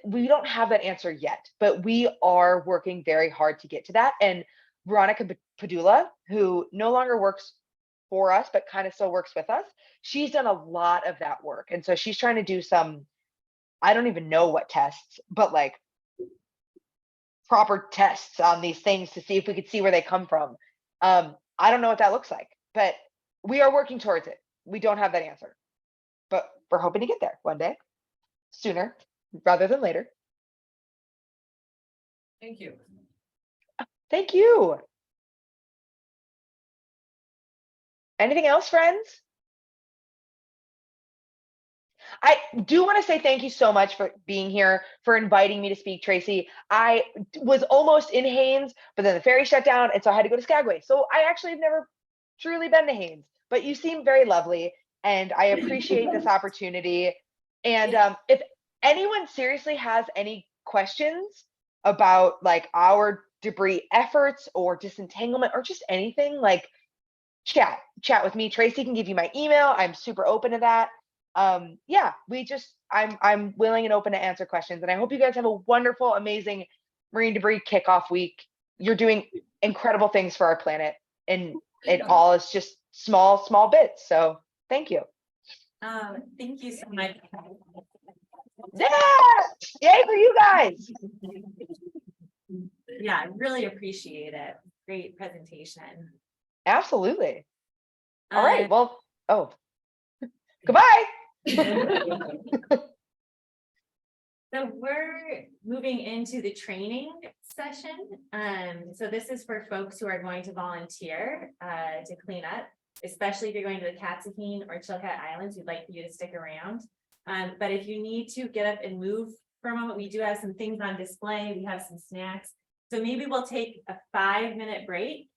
we don't have that answer yet, but we are working very hard to get to that. And Veronica Padula, who no longer works for us, but kind of still works with us, she's done a lot of that work. And so she's trying to do some, I don't even know what tests, but like proper tests on these things to see if we could see where they come from. I don't know what that looks like, but we are working towards it. We don't have that answer, but we're hoping to get there one day, sooner rather than later. Thank you. Thank you. Anything else, friends? I do want to say thank you so much for being here, for inviting me to speak, Tracy. I was almost in Haines, but then the ferry shut down, and so I had to go to Skagway. So I actually have never truly been to Haines, but you seem very lovely, and I appreciate this opportunity. And if anyone seriously has any questions about like our debris efforts or disentanglement or just anything, like chat with me. Tracy can give you my email. I'm super open to that. Yeah, I'm willing and open to answer questions, and I hope you guys have a wonderful, amazing marine debris kickoff week. You're doing incredible things for our planet, and it all is just small bits. So thank you. Thank you so much. Yeah, yay for you guys. Yeah, I really appreciate it. Great presentation. Absolutely. All right. Um, Well, oh, goodbye. So we're moving into the training session. So this is for folks who are going to volunteer to clean up, especially if you're going to the Katsahine or Chilkat Islands, we'd like you to stick around. But if you need to get up and move for a moment, we do have some things on display. We have some snacks. So maybe we'll take a 5-minute break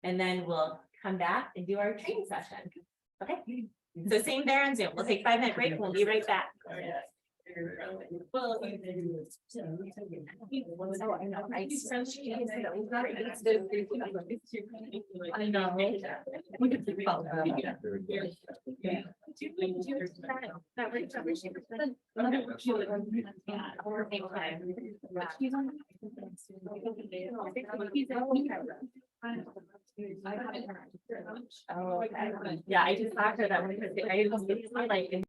and then we'll come back and do our training session. Okay, so same there on Zoom. We'll take a 5-minute break. We'll be right back. Well, oh, I know. I Oh, okay. Yeah, I just talked to her that one because I was like.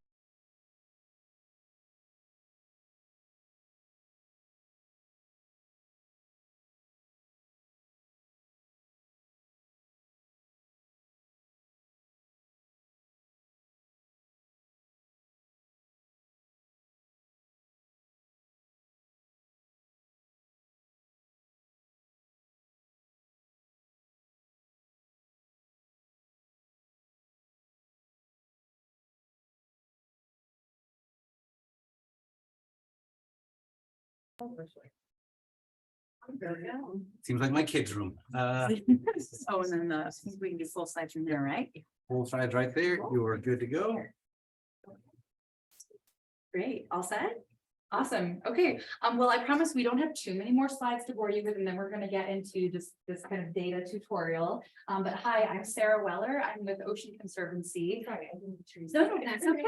Seems like my kid's room. Oh, and then we can do full slides from there, right? Full sides right there. You are good to go. Great, all set? Awesome, okay, well, I promise we don't have too many more slides to bore you with, and then we're gonna get into this kind of data tutorial. But hi, I'm Sarah Weller, I'm with Ocean Conservancy. Sorry, I didn't choose. No, that's okay.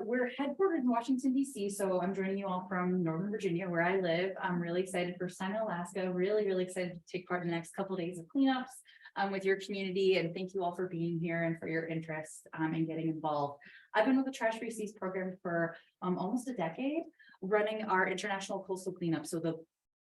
We're headquartered in Washington, DC, so I'm joining you all from Northern Virginia, where I live. I'm really excited for Simon, Alaska, really excited to take part in the next couple of days of cleanups with your community, and thank you all for being here and for your interest and getting involved. I've been with the Trash Free Seas program for almost a decade, running our international coastal cleanup. So the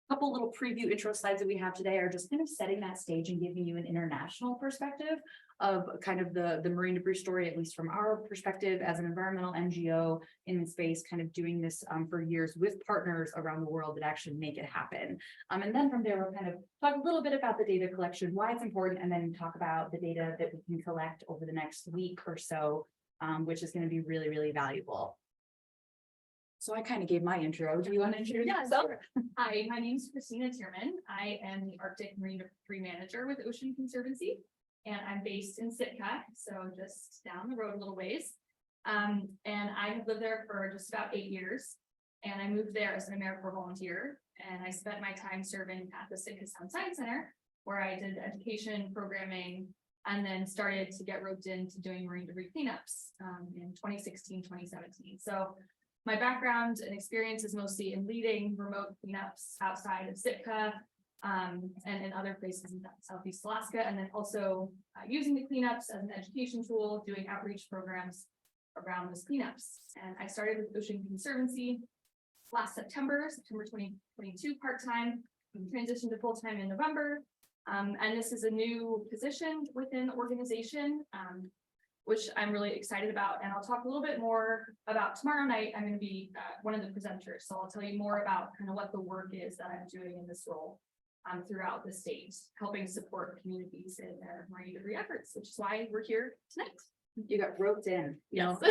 couple little preview intro slides that we have today are just kind of setting that stage and giving you an international perspective of kind of the marine debris story, at least from our perspective as an environmental NGO in the space, kind of doing this for years with partners around the world that actually make it happen. And then from there, we'll kind of talk a little bit about the data collection, why it's important, and then talk about the data that we can collect over the next week or so, which is going to be really valuable. So I kind of gave my intro. Do you want to introduce yourself? Hi, my name is Christina Tierman. I am the Arctic Marine Debris Manager with Ocean Conservancy, and I'm based in Sitka, so just down the road a little ways. And I have lived there for just about 8 years, and I moved there as an AmeriCorps volunteer, and I spent my time serving at the Sitka Sound Science Center, where I did education, programming, and then started to get roped into doing marine debris cleanups in 2016, 2017. So my background and experience is mostly in leading remote cleanups outside of Sitka and in other places in Southeast Alaska, and then also using the cleanups as an education tool, doing outreach programs around those cleanups. And I started with Ocean Conservancy last September 2022, part-time, transitioned to full-time in November. And this is a new position within the organization, which I'm really excited about. And I'll talk a little bit more about tomorrow night. I'm going to be one of the presenters. So I'll tell you more about kind of what the work is that I'm doing in this role throughout the state, helping support communities in their marine debris efforts, which is why we're here tonight. You got roped in. Yes. So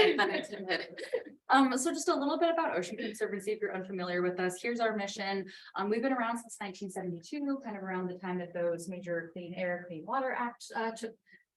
just a little bit about Ocean Conservancy, if you're unfamiliar with us. Here's our mission. We've been around since 1972, kind of around the time that those major Clean Air, Clean Water Act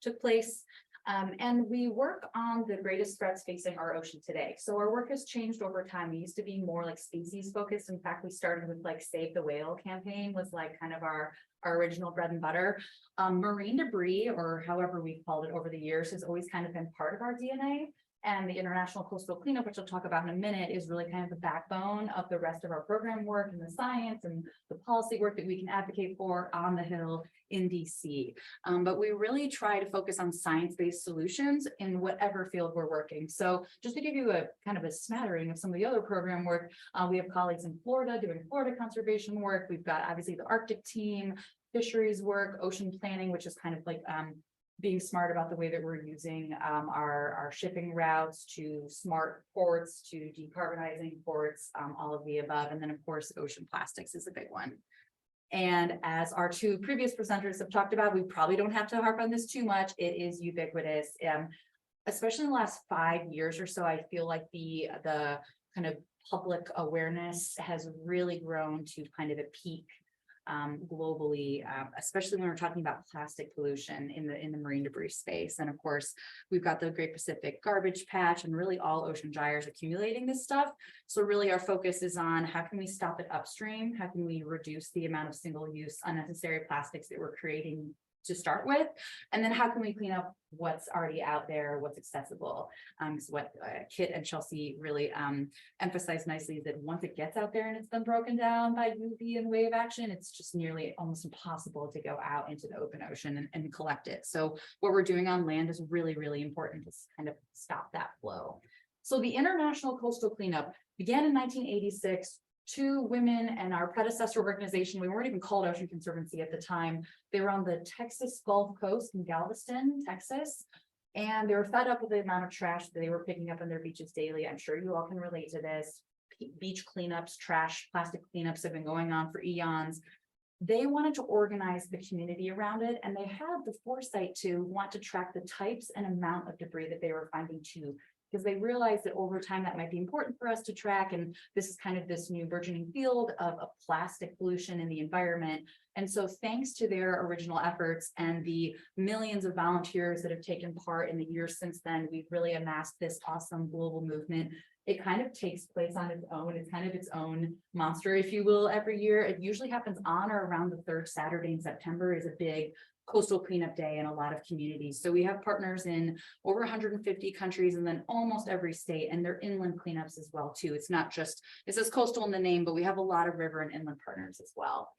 took place. And we work on the greatest threats facing our ocean today. So our work has changed over time. We used to be more like species focused. In fact, we started with like Save the Whale campaign was like kind of our original bread and butter. Marine debris, or however we've called it over the years, has always kind of been part of our DNA. And the International Coastal Cleanup, which I'll talk about in a minute, is really kind of the backbone of the rest of our program work and the science and the policy work that we can advocate for on the Hill in DC. But we really try to focus on science-based solutions in whatever field we're working. So just to give you a kind of a smattering of some of the other program work, we have colleagues in Florida doing Florida conservation work. We've got obviously the Arctic team, fisheries work, ocean planning, which is kind of like being smart about the way that we're using our shipping routes, to smart ports, to decarbonizing ports, all of the above. And then of course, ocean plastics is a big one. And as our two previous presenters have talked about, we probably don't have to harp on this too much. It is ubiquitous. Especially in the last 5 years or so, I feel like the kind of public awareness has really grown to kind of a peak globally, especially when we're talking about plastic pollution in the marine debris space. And of course, we've got the Great Pacific Garbage Patch and really all ocean gyres accumulating this stuff. So really our focus is on how can we stop it upstream? How can we reduce the amount of single-use unnecessary plastics that we're creating to start with? And then how can we clean up what's already out there, what's accessible? So what Kit and Chelsea really emphasized nicely is that once it gets out there and it's been broken down by UV and wave action, it's just nearly almost impossible to go out into the open ocean and collect it. So what we're doing on land is really, really important to kind of stop that flow. So the International Coastal Cleanup began in 1986. Two women and our predecessor organization, we weren't even called Ocean Conservancy at the time. They were on the Texas Gulf Coast in Galveston, Texas. And they were fed up with the amount of trash that they were picking up on their beaches daily. I'm sure you all can relate to this. Beach cleanups, trash, plastic cleanups have been going on for eons. They wanted to organize the community around it, and they had the foresight to want to track the types and amount of debris that they were finding too, because they realized that over time that might be important for us to track. And this is kind of this new burgeoning field of plastic pollution in the environment. And so thanks to their original efforts and the millions of volunteers that have taken part in the years since then, we've really amassed this awesome global movement. It kind of takes place on its own. It's kind of its own monster, if you will, every year. It usually happens on or around the third Saturday in September is a big coastal cleanup day in a lot of communities. So we have partners in over 150 countries and then almost every state, and they're inland cleanups as well too. It's not just, it says coastal in the name, but we have a lot of river and inland partners as well.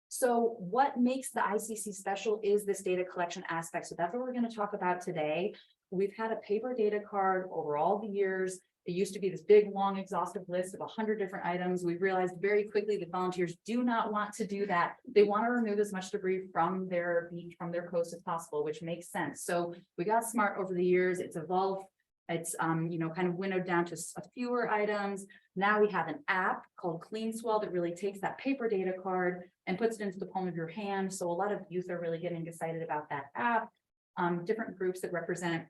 So what makes the ICC special is this data collection aspect. So that's what we're going to talk about today. We've had a paper data card over all the years. It used to be this big, long, exhaustive list of 100 different items. We realized very quickly that volunteers do not want to do that. They want to remove as much debris from their beach, from their coast as possible, which makes sense. So we got smart over the years. It's evolved. It's kind of winnowed down to fewer items. Now we have an app called CleanSwell that really takes that paper data card and puts it into the palm of your hand. So a lot of youth are really getting excited about that app. Different groups that represent,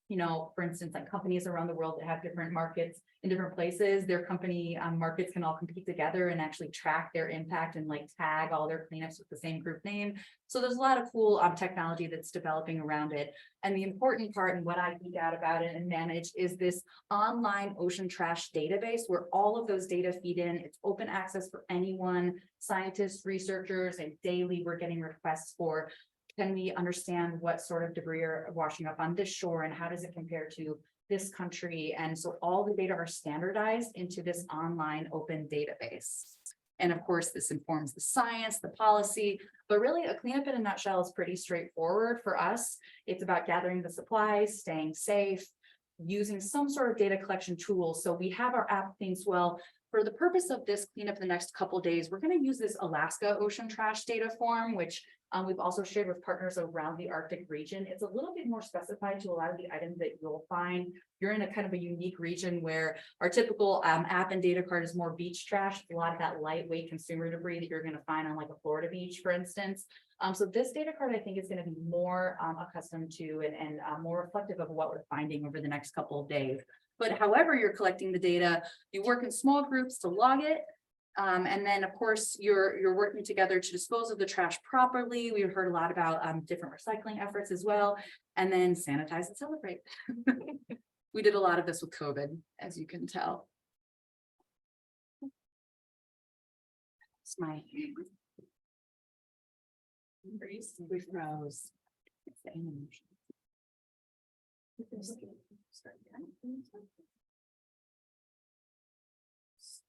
for instance, like companies around the world that have different markets in different places, their company markets can all compete together and actually track their impact and like tag all their cleanups with the same group name. So there's a lot of cool technology that's developing around it. And the important part and what I geek out about it and manage is this online ocean trash database where all of those data feed in. It's open access for anyone, scientists, researchers, and daily we're getting requests for, can we understand what sort of debris are washing up on this shore and how does it compare to this country? And so all the data are standardized into this online open database. And of course, this informs the science, the policy, but really a cleanup in a nutshell is pretty straightforward for us. It's about gathering the supplies, staying safe, using some sort of data collection tool. So we have our app CleanSwell. For the purpose of this cleanup the next couple of days, we're going to use this Alaska ocean trash data form, which we've also shared with partners around the Arctic region. It's a little bit more specified to a lot of the items that you'll find. You're in a kind of a unique region where our typical app and data card is more beach trash, a lot of that lightweight consumer debris that you're going to find on like a Florida beach, for instance. So this data card, I think, is going to be more accustomed to and more reflective of what we're finding over the next couple of days. But however you're collecting the data, you work in small groups to log it. And then, of course, you're working together to dispose of the trash properly. We've heard a lot about different recycling efforts as well. And then sanitize and celebrate. We did a lot of this with COVID, as you can tell. It's my. We froze. It's the animation.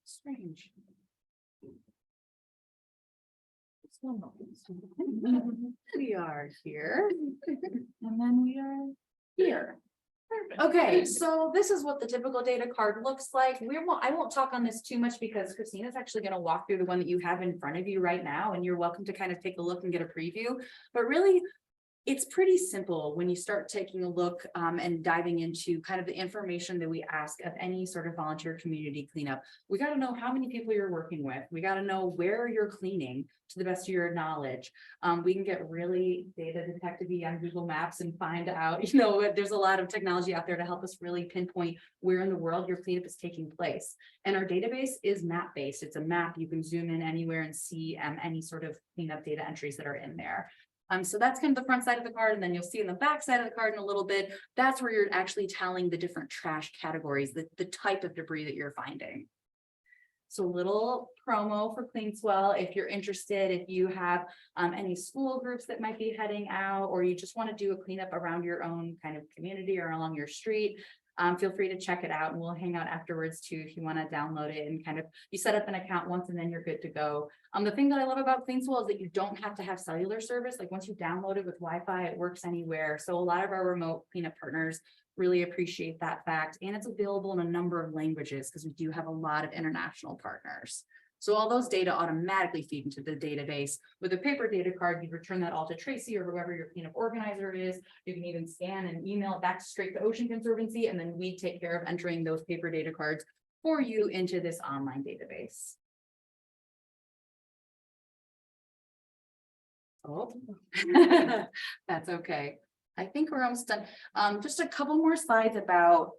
Strange. We are here. And then we are here. Okay, so this is what the typical data card looks like. I won't talk on this too much because Christina's actually going to walk through the one that you have in front of you right now, and you're welcome to kind of take a look and get a preview. But really, it's pretty simple when you start taking a look and diving into kind of the information that we ask of any sort of volunteer community cleanup. We got to know how many people you're working with. We got to know where you're cleaning to the best of your knowledge. We can get really data detective-y on Google Maps and find out, you know, there's a lot of technology out there to help us really pinpoint where in the world your cleanup is taking place. And our database is map-based. It's a map. You can zoom in anywhere and see any sort of cleanup data entries that are in there. So that's kind of the front side of the card, and then you'll see in the back side of the card in a little bit, that's where you're actually telling the different trash categories, the type of debris that you're finding. So a little promo for CleanSwell, if you're interested, if you have any school groups that might be heading out, or you just want to do a cleanup around your own kind of community or along your street, feel free to check it out, and we'll hang out afterwards too if you want to download it and kind of, you set up an account once and then you're good to go. The thing that I love about CleanSwell is that you don't have to have cellular service. Like once you download it with Wi-Fi, it works anywhere. So a lot of our remote cleanup partners really appreciate that fact. And it's available in a number of languages because we do have a lot of international partners. So all those data automatically feed into the database. With a paper data card, you return that all to Tracy or whoever your cleanup organizer is. You can even scan and email it back straight to Ocean Conservancy, and then we take care of entering those paper data cards for you into this online database. Oh, that's okay. I think we're almost done. Just a couple more slides about,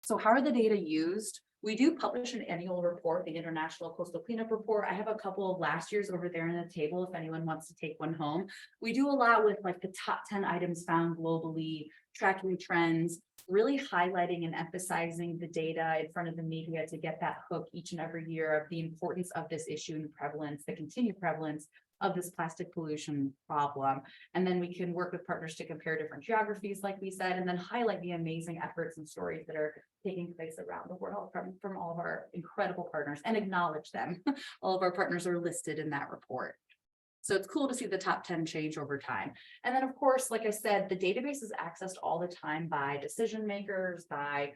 so how are the data used? We do publish an annual report, the International Coastal Cleanup Report. I have a couple of last year's over there in the table if anyone wants to take one home. We do a lot with like the top 10 items found globally, tracking trends, really highlighting and emphasizing the data in front of the media to get that hook each and every year of the importance of this issue and the prevalence, the continued prevalence of this plastic pollution problem. And then we can work with partners to compare different geographies, like we said, and then highlight the amazing efforts and stories that are taking place around the world from all of our incredible partners, and acknowledge them. All of our partners are listed in that report. So it's cool to see the top 10 change over time. And then of course, like I said, the database is accessed all the time by decision makers, by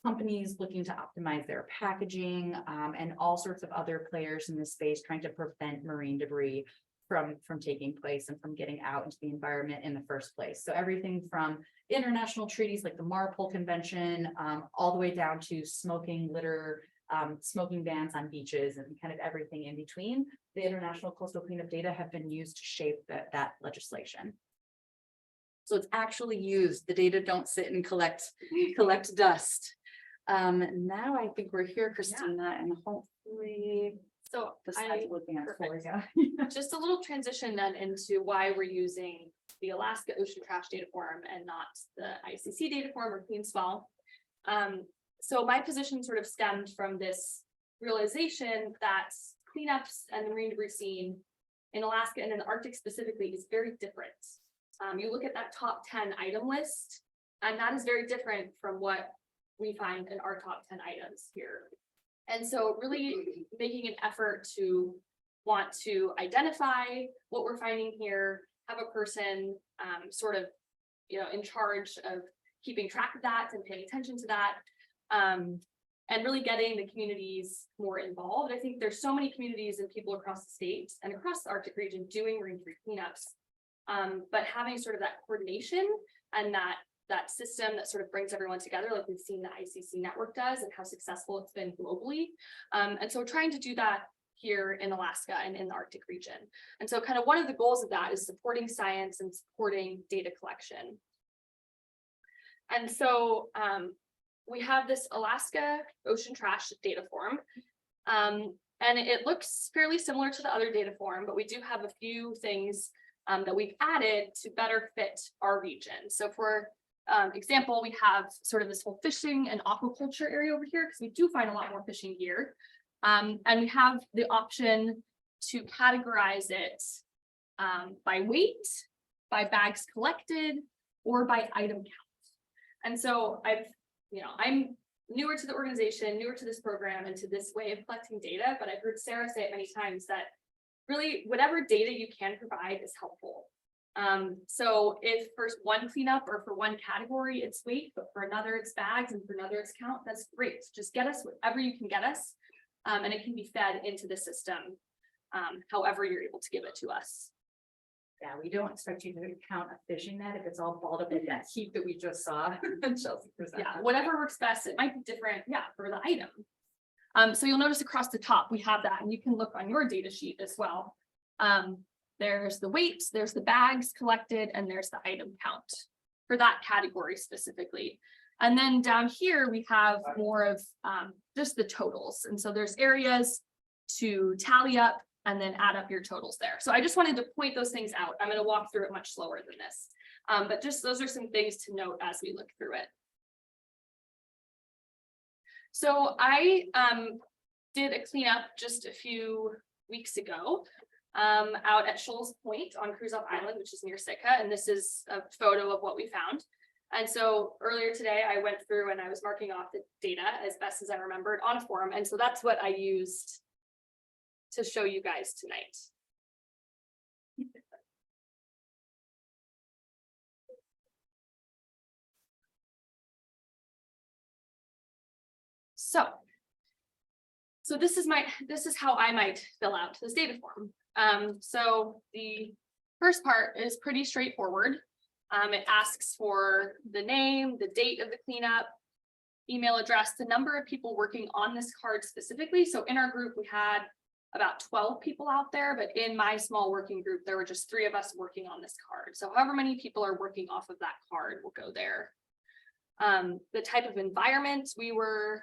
companies looking to optimize their packaging, and all sorts of other players in this space trying to prevent marine debris from taking place and from getting out into the environment in the first place. So everything from international treaties like the MARPOL Convention, all the way down to smoking litter, smoking bans on beaches, and kind of everything in between. The International Coastal Cleanup data have been used to shape that legislation. So it's actually used. The data don't sit and collect dust. Now I think we're here, Christina, and hopefully So the slides are looking at for you. just a little transition then into why we're using the Alaska Ocean Trash Data Forum and not the ICC data forum or CleanSwell. So my position sort of stemmed from this realization that cleanups and the marine debris scene in Alaska and in the Arctic specifically is very different. You look at that top 10 item list, and that is very different from what we find in our top 10 items here. And so really making an effort to want to identify what we're finding here, have a person sort of, you know, in charge of keeping track of that and paying attention to that, and really getting the communities more involved. I think there's so many communities and people across the state and across the Arctic region doing marine debris cleanups, but having sort of that coordination and that system that sort of brings everyone together, like we've seen the ICC network does and how successful it's been globally. And so trying to do that here in Alaska and in the Arctic region. And so kind of one of the goals of that is supporting science and supporting data collection. And so we have this Alaska Ocean Trash Data Forum. And it looks fairly similar to the other data form, but we do have a few things that we've added to better fit our region. So for example, we have sort of this whole fishing and aquaculture area over here because we do find a lot more fishing gear. And we have the option to categorize it by weight, by bags collected, or by item count. And so I'm newer to the organization, newer to this program and to this way of collecting data, but I've heard Sarah say it many times that really whatever data you can provide is helpful. So if for one cleanup or for one category, it's weight, but for another it's bags and for another it's count, that's great. Just get us whatever you can get us. And it can be fed into the system, however you're able to give it to us. Yeah, we don't expect you to count a fishing net if it's all balled up in that heap that we just saw. Chelsea presented. Yeah, whatever works best. It might be different, for the item. So you'll notice across the top, we have that, and you can look on your data sheet as well. There's the weight, there's the bags collected, and there's the item count for that category specifically. And then down here, we have more of just the totals. And so there's areas to tally up and then add up your totals there. So I just wanted to point those things out. I'm going to walk through it much slower than this. But just those are some things to note as we look through it. So I did a cleanup just a few weeks ago out at Shoals Point on Crusoe Island, which is near Sitka. And this is a photo of what we found. And so earlier today, I went through and I was marking off the data as best as I remembered on a form. And so that's what I used to show you guys tonight. So this is how I might fill out this data form. So the first part is pretty straightforward. It asks for the name, the date of the cleanup, email address, the number of people working on this card specifically. So in our group, we had about 12 people out there, but in my small working group, there were just 3 of us working on this card. So however many people are working off of that card will go there. The type of environment, we were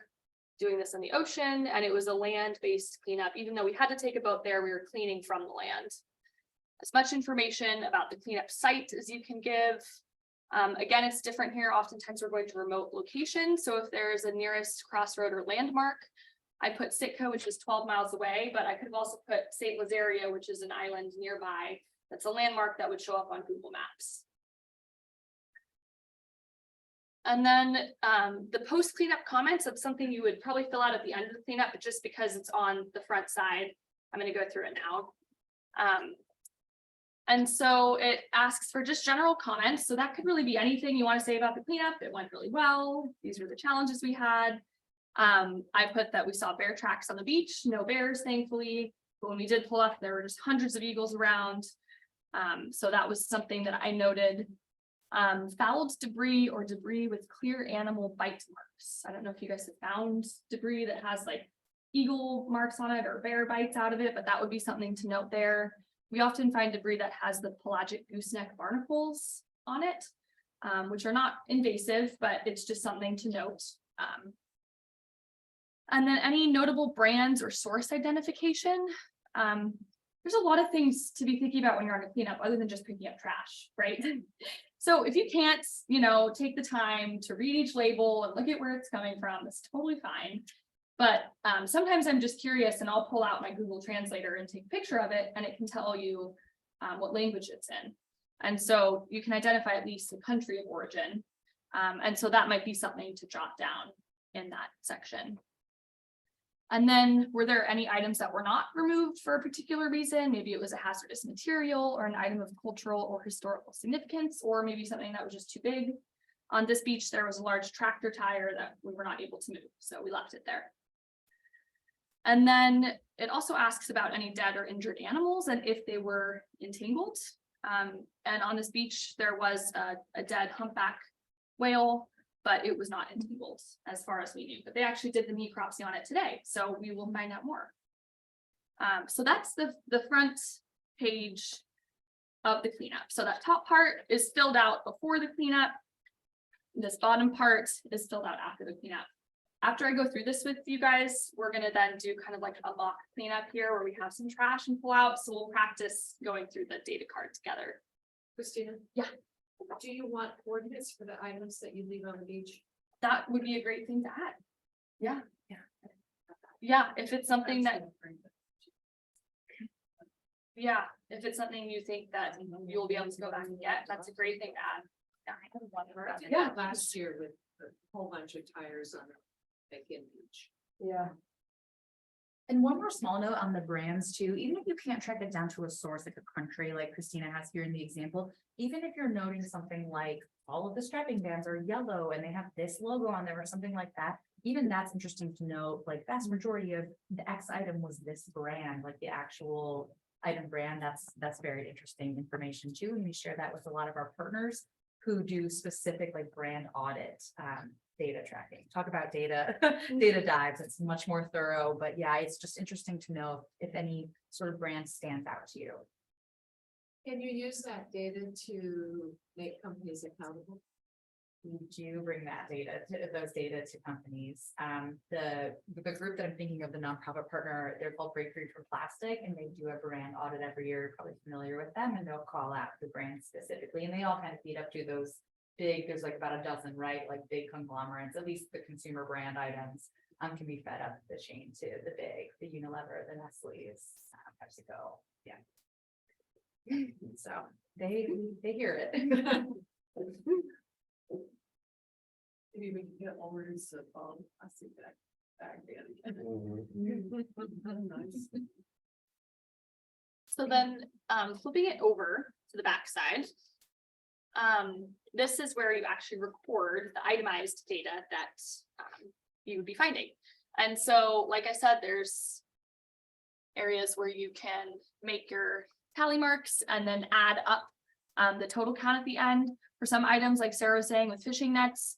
doing this in the ocean, and it was a land-based cleanup. Even though we had to take a boat there, we were cleaning from the land. As much information about the cleanup site as you can give. Again, it's different here. Oftentimes we're going to remote locations. So if there's a nearest crossroad or landmark, I put Sitka, which is 12 miles away, but I could have also put St. Lazaria, which is an island nearby. That's a landmark that would show up on Google Maps. And then the post cleanup comments of something you would probably fill out at the end of the cleanup, but just because it's on the front side, I'm going to go through it now. And so it asks for just general comments. So that could really be anything you want to say about the cleanup. It went really well. These were the challenges we had. I put that we saw bear tracks on the beach, no bears, thankfully. But when we did pull up, there were just hundreds of eagles around. So that was something that I noted. Fouled debris or debris with clear animal bite marks. I don't know if you guys have found debris that has like eagle marks on it or bear bites out of it, but that would be something to note there. We often find debris that has the pelagic gooseneck barnacles on it, which are not invasive, but it's just something to note. And then any notable brands or source identification. There's a lot of things to be thinking about when you're on a cleanup other than just picking up trash, right? So if you can't, take the time to read each label and look at where it's coming from, it's totally fine. But sometimes I'm just curious and I'll pull out my Google Translator and take a picture of it and it can tell you what language it's in. And so you can identify at least the country of origin. And so that might be something to jot down in that section. And then were there any items that were not removed for a particular reason? Maybe it was a hazardous material or an item of cultural or historical significance, or maybe something that was just too big. On this beach, there was a large tractor tire that we were not able to move, so we left it there. And then it also asks about any dead or injured animals and if they were entangled. And on this beach, there was a dead humpback whale, but it was not entangled as far as we knew. But they actually did the necropsy on it today, so we will find out more. So that's the front page of the cleanup. So that top part is filled out before the cleanup. This bottom part is filled out after the cleanup. After I go through this with you guys, we're gonna then do kind of like a mock cleanup here where we have some trash and pull out, so we'll practice going through the data card together. Christina? Yeah. Do you want coordinates for the items that you leave on the beach? That would be a great thing to add. Yeah. Yeah, if it's something that, yeah, if it's something you think that you'll be able to go back and get, that's a great thing to add. Yeah, I have one for I that. did Yeah. that last year with a whole bunch of tires on a big beach. Yeah. And one more small note on the brands too, even if you can't track it down to a source like a country like Christina has here in the example, even if you're noting something like all of the strapping bands are yellow and they have this logo on there or something like that, even that's interesting to know, like vast majority of the X item was this brand, like the actual item brand, that's very interesting information too. And we share that with a lot of our partners who do specific like brand audit, data tracking. Talk about data, data dives. It's much more thorough, but yeah, it's just interesting to know if any sort of brand stands out to you. Can you use that data to make companies accountable? We do bring that data to those data to companies. The group that I'm thinking of, the nonprofit partner, they're called Break Free from Plastic, and they do a brand audit every year. You're probably familiar with them, and they'll call out the brand specifically, and they all kind of feed up to those big. There's like about a dozen, right? Like big conglomerates, at least the consumer brand items, can be fed up the chain to the big, the Unilever, the Nestle's, PepsiCo, yeah. So they hear it. Maybe we can get orders of, I see that back then. Nice. So then, flipping it over to the back side. This is where you actually record the itemized data that you would be finding. And so, like I said, there's areas where you can make your tally marks and then add up the total count at the end. For some items, like Sarah was saying with fishing nets,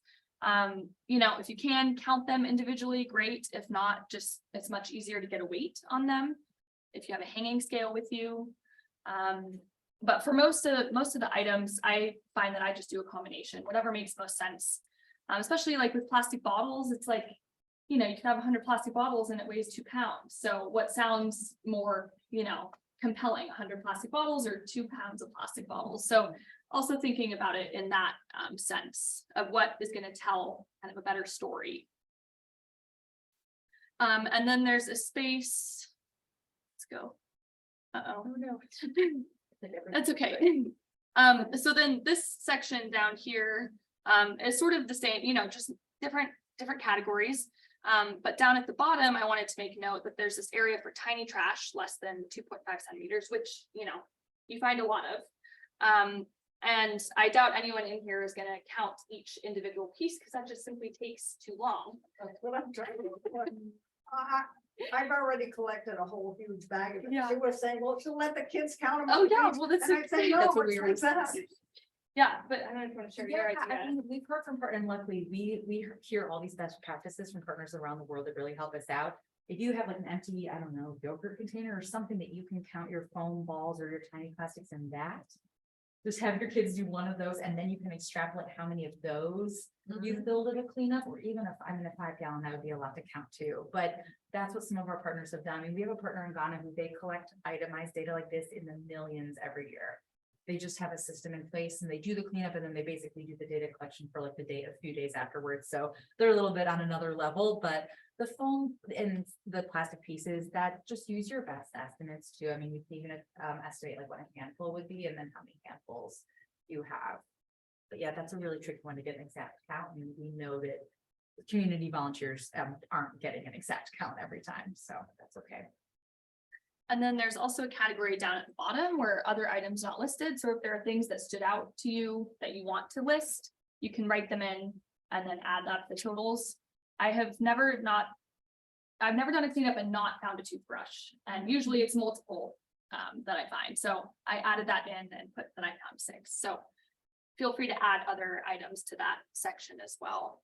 you know, if you can count them individually, great. If not, just it's much easier to get a weight on them if you have a hanging scale with you. But for most of the items, I find that I just do a combination, whatever makes most sense. Especially like with plastic bottles, it's like, you know, you can have 100 plastic bottles and it weighs 2 pounds. So what sounds more, you know, compelling, 100 plastic bottles or 2 pounds of plastic bottles? So also thinking about it in that sense of what is going to tell kind of a better story. And then there's a space. Let's go. Uh-oh. No. That's okay. So then this section down here is sort of the same, you know, just different categories. But down at the bottom, I wanted to make note that there's this area for tiny trash, less than 2.5 centimeters, which, you know, you find a lot of. And I doubt anyone in here is going to count each individual piece because that just simply takes too long. That's what I'm trying to. I've already collected a whole huge bag of it. Yeah. They were saying, well, to let the kids count them. Oh, on the yeah, beach. well, that's And I said, no, that's what we it's were. like that. Yeah, but I don't want to share your Yeah, I idea. mean, we've heard from partners, and luckily we hear all these best practices from partners around the world that really help us out. If you have like an empty, I don't know, yogurt container or something that you can count your foam balls or your tiny plastics in that. Just have your kids do one of those and then you can extrapolate how many of those you filled at a cleanup, or even if I'm in a 5 gallon, that would be a lot to count too. But that's what some of our partners have done. I mean, we have a partner in Ghana who they collect itemized data like this in the millions every year. They just have a system in place and they do the cleanup and then they basically do the data collection for like the day, a few days afterwards. So they're a little bit on another level, but the foam and the plastic pieces, that just use your best estimates too. I mean, you can even estimate like what a handful would be and then how many handfuls you have. But yeah, that's a really tricky one to get an exact count. And we know that community volunteers aren't getting an exact count every time. So that's okay. And then there's also a category down at the bottom where other items not listed. So if there are things that stood out to you that you want to list, you can write them in and then add up the totals. I've never done a cleanup and not found a toothbrush. And usually it's multiple that I find. So I added that in and put that I found 6. So feel free to add other items to that section as well.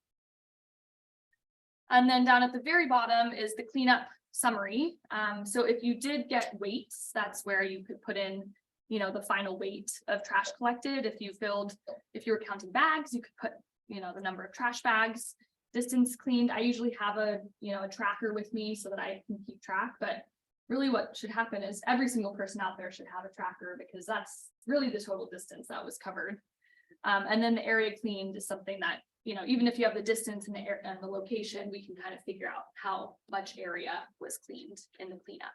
And then down at the very bottom is the cleanup summary. So if you did get weights, that's where you could put in, you know, the final weight of trash collected. If you were counting bags, you could put, you know, the number of trash bags. distance cleaned. I usually have a, a tracker with me so that I can keep track, but really what should happen is every single person out there should have a tracker because that's really the total distance that was covered. And then the area cleaned is something that, even if you have the distance and the location, we can kind of figure out how much area was cleaned in the cleanup.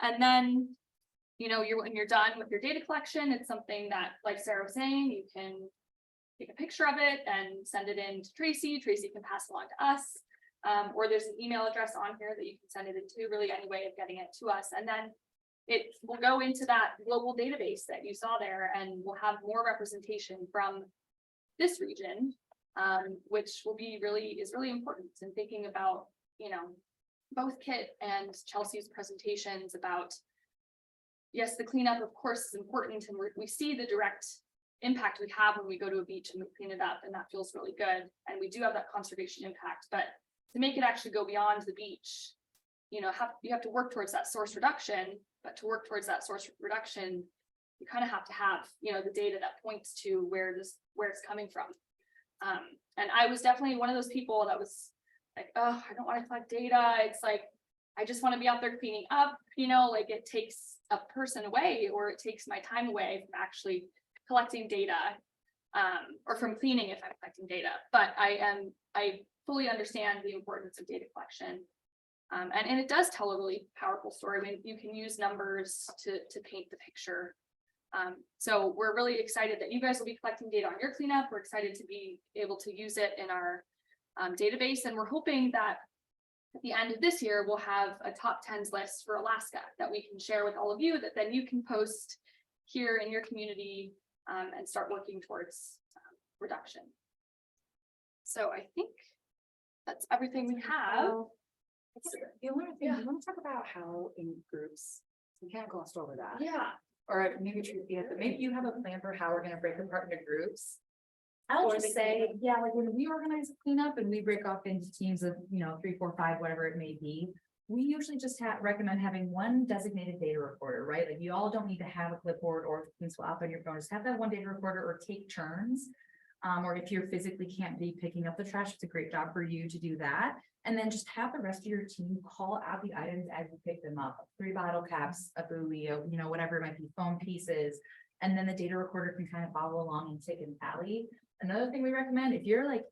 And then, when you're done with your data collection, it's something that, like Sarah was saying, you can take a picture of it and send it in to Tracy. Tracy can pass along to us. Or there's an email address on here that you can send it into, really any way of getting it to us. And then it will go into that global database that you saw there, and we'll have more representation from this region, which is really important in thinking about, both Kit and Chelsea's presentations about, yes, the cleanup of course is important, and we see the direct impact we have when we go to a beach and we clean it up, and that feels really good. And we do have that conservation impact, but to make it actually go beyond the beach, you have to work towards that source reduction, but to work towards that source reduction, you kind of have to have, the data that points to where it's coming from. And I was definitely one of those people that was like, oh, I don't want to collect data. It's like, I just want to be out there cleaning up, like it takes a person away, or it takes my time away from actually collecting data, or from cleaning if I'm collecting data. But I fully understand the importance of data collection. And it does tell a really powerful story. I mean, you can use numbers to paint the picture. So we're really excited that you guys will be collecting data on your cleanup. We're excited to be able to use it in our database. And we're hoping that at the end of this year, we'll have a top 10s list for Alaska that we can share with all of you, that then you can post here in your community and start working towards reduction. So I think that's everything we have. The only thing, I want to talk about how in groups, we kind of glossed over that. Yeah. Or maybe Truthia, but maybe you have a plan for how we're gonna break apart into groups. I'll Or just the say, cleanup. Yeah, like when we organize a cleanup and we break off into teams of, 3, 4, 5, whatever it may be. We usually just recommend having one designated data recorder, right? Like you all don't need to have a clipboard or pencil app on your phone, just have that one data recorder or take turns. Or if you're physically can't be picking up the trash, it's a great job for you to do that. And then just have the rest of your team call out the items as you pick them up. 3 bottle caps, a buoy, whatever it might be, foam pieces. And then the data recorder can kind of follow along and tick and tally. Another thing we recommend, if you're like,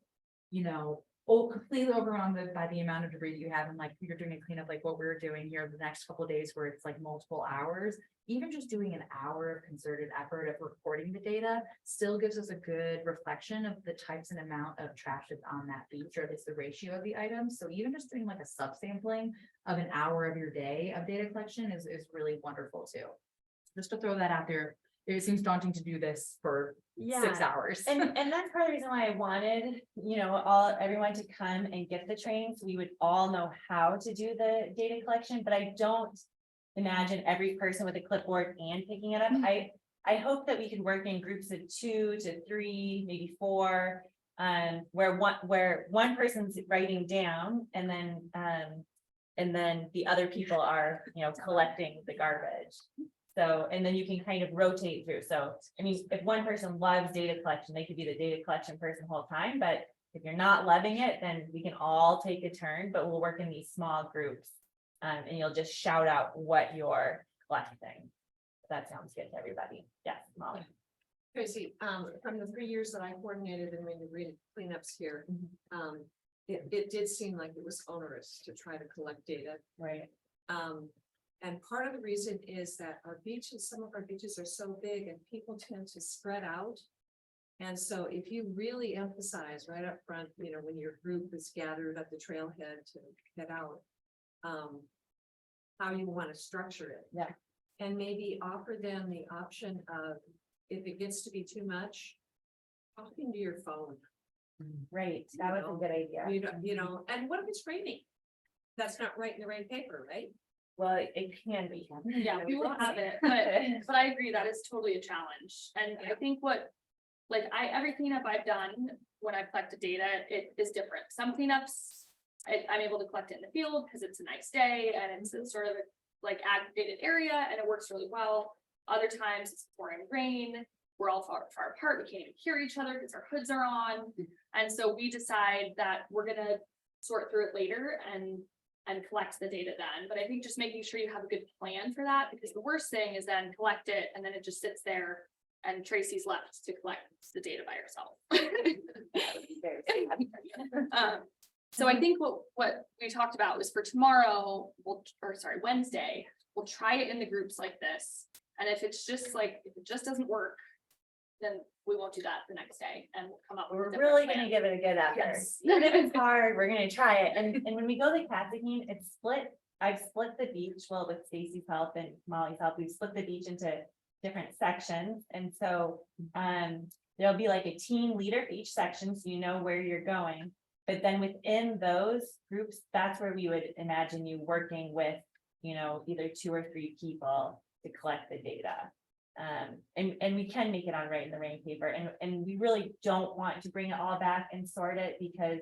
completely overwhelmed by the amount of debris you have, and like you're doing a cleanup like what we're doing here the next couple of days where it's like multiple hours, even just doing an hour of concerted effort of recording the data still gives us a good reflection of the types and amount of trash that's on that beach, or at least the ratio of the items. So even just doing like a subsampling of an hour of your day of data collection is really wonderful too. Just to throw that out there. It seems daunting to do this for 6 hours. And that's part of the reason why I wanted, everyone to come and get the training, so we would all know how to do the data collection, but I don't imagine every person with a clipboard and picking it up. I hope that we could work in groups of 2 to 3, maybe 4, where one person's writing down and then the other people are, collecting the garbage. So, and then you can kind of rotate through. So, I mean, if one person loves data collection, they could be the data collection person the whole time, but if you're not loving it, then we can all take a turn, but we'll work in these small groups. And you'll just shout out what you're collecting. That sounds good to everybody. Yes, Molly. Tracy, from the 3 years that I coordinated and made the cleanups here, it did seem like it was onerous to try to collect data. Right. And part of the reason is that some of our beaches are so big and people tend to spread out. And so if you really emphasize right up front, when your group is gathered at the trailhead to head out, how you want to structure it. Yeah. And maybe offer them the option of, if it gets to be too much, talking to your phone. Right, that was a good idea. And what if it's raining? That's not right in the rain paper, right? Well, it can be. Yeah, we will have it, but I agree that is totally a challenge. And I think every cleanup I've done when I've collected data, it is different. Some cleanups, I'm able to collect it in the field because it's a nice day and it's a sort of aggregated area and it works really well. Other times it's pouring rain we're all far apart, we can't even hear each other because our hoods are on. And so we decide that we're gonna sort through it later and collect the data then. But I think just making sure you have a good plan for that, because the worst thing is then collect it and then it just sits there and Tracy's left to collect the data by herself. So I think what we talked about was for tomorrow, Wednesday, we'll try it in the groups like this. And if it's just like, if it just doesn't work, then we won't do that the next day and we'll come up with a We're different really plan. gonna give it a good effort. Yes. Even if it's hard, we're gonna try it. And when we go to Cascade, it's split. I've split the beach, well, with Stacy's help and Molly's help, we've split the beach into different sections. And so, there'll be like a team leader for each section, so you know where you're going. But then within those groups, that's where we would imagine you working with, you know, either 2 or 3 people to collect the data. And we can make it on Right in the Rain paper, and we really don't want to bring it all back and sort it, because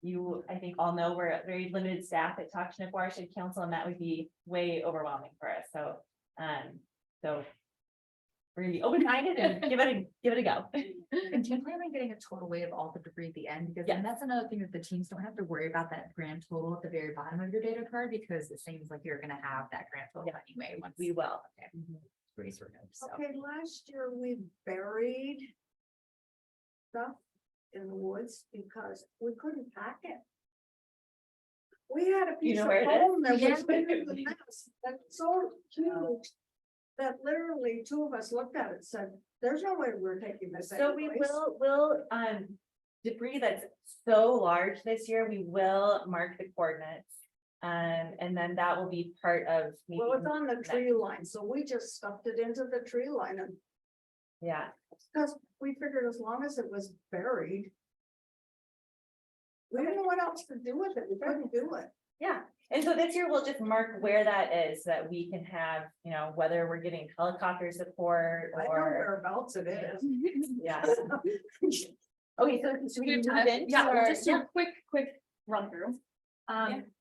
you, I think all know we're a very limited staff at Toxin Watershed Council, and that would be way overwhelming for us. So, we're gonna be open-minded and give it a go. And do you plan on getting a total weight of all the debris at the end? Because then that's another thing that the teams don't have to worry about, that grand total at the very bottom of your data card, because it seems like you're gonna have that grand total anyway. Once We will. Okay. Pretty sort of, so. Okay, last year we buried stuff in the woods because we couldn't pack it. We had a piece know of where it is? foam that was Yeah. bigger than this, that's so huge. That literally 2 of us looked at it and said, there's no way we're taking this. So we anyways." will, debris that's so large this year, we will mark the coordinates. And then that will be part of. Well, it's maybe on the next- tree line, so we just stuffed it into the tree line, and Yeah, because we figured as long as it was buried. We didn't know what else to do with it, we couldn't do it. yeah. And so this year we'll just mark where that is, so that we can have, you know, whether we're getting helicopter support I know or, whereabouts it is. yeah. Okay, so should we move into Yeah, we'll our- just do a quick run through.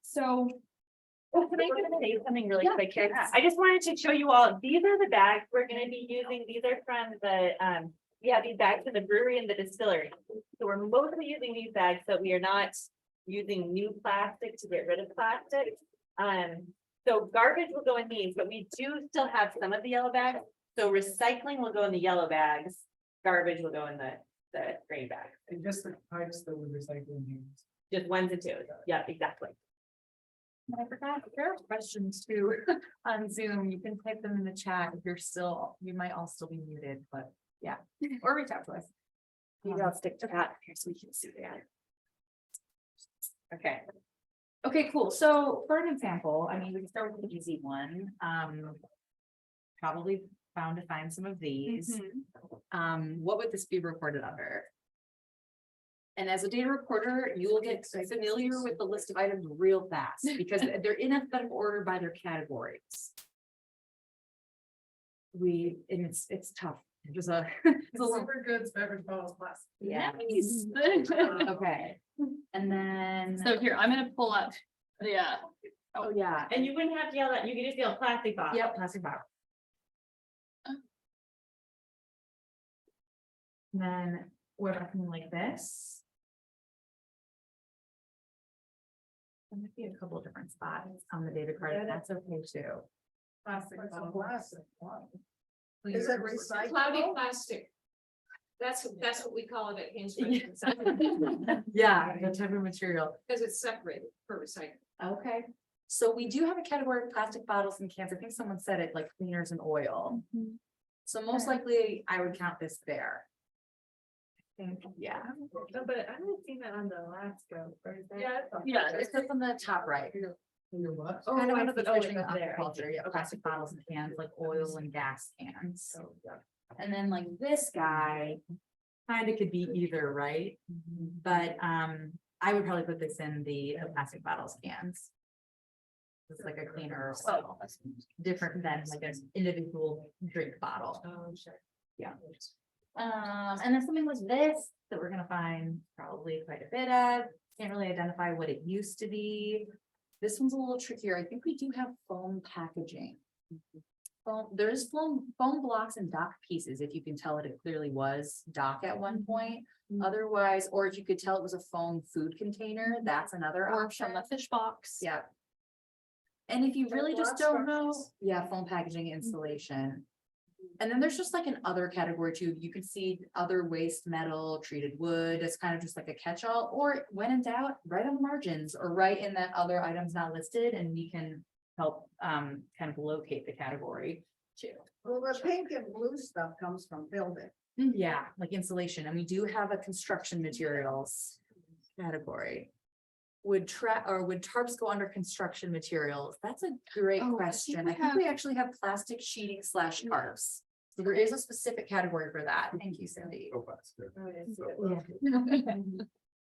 So Oh, can I just say something really Yeah, quick here? yes. I just wanted to show you all, these are the bags we're gonna be using. These are from the, we have these bags from the brewery and the distillery. So we're mostly using these bags, so we are not using new plastic to get rid of plastic. So garbage will go in these, but we do still have some of the yellow bags. So recycling will go in the yellow bags, garbage will go in the gray bags. And just the types that we recycle use. Just 1s and 2s. Yeah, exactly. I forgot, if there are questions too on Zoom, you can type them in the chat if you're still, you might all still be muted, but yeah, or reach out to us. Maybe I'll stick to that here so we can see that. Okay. Okay, cool. So for an example, I mean, we can start with the easy one. Probably bound to find some of these. What would this be recorded under? And as a data reporter, you will get familiar with the list of items real fast because they're in alphabetical order by their categories. And it's tough. There's a, it's a little, Super goods, beverage bottles, plastic. Yeah. nice. Okay, and then. So here, I'm gonna pull up, yeah. Oh, yeah. And you wouldn't have to yell that, you could just yell plastic bottle. Yep, plastic bottle. Then what about something like this? There might be a couple of different spots on the data card, and that's okay too. Plastic. Is it recyclable? Cloudy plastic. That's what we call it at Kingsbridge, Yeah, the type of material. because it's separated for recycling. Okay, so we do have a category of plastic bottles and cans. I think someone said it, like cleaners and oil. So most likely I would count this there. I think, yeah. But I haven't seen that on the Alaska. Yeah, it's up on the top right. What? Kind of I under the know, fishing it's up there. agriculture, yeah, plastic bottles and cans, like oil and gas cans. And then like this guy, kind of could be either, right? But I would probably put this in the plastic bottles, cans. It's like a cleaner oil, different than like an individual drink bottle. Oh, sure. Yeah. And then something was this that we're gonna find probably quite a bit of, can't really identify what it used to be. This one's a little trickier. I think we do have foam packaging. foam, there's foam blocks and dock pieces, if you can tell it clearly was dock at one point. Otherwise, or if you could tell it was a foam food container, that's another Or option. from a fish box. Yeah. And if you Like really just block don't know, structures. yeah, foam packaging installation. And then there's just like an other category too. You could see other waste metal, treated wood, it's kind of just like a catch-all, or when in doubt, write on the margins or write in that other items not listed and we can help kind of locate the category too. Well, the pink and blue stuff comes from building. Yeah, like insulation, and we do have a construction materials category. Would tarps go under construction materials? That's a great Oh, I think question. we I think have- we actually have plastic sheeting / tarps. So there is a specific category for that. Thank you, Cindy. Go faster.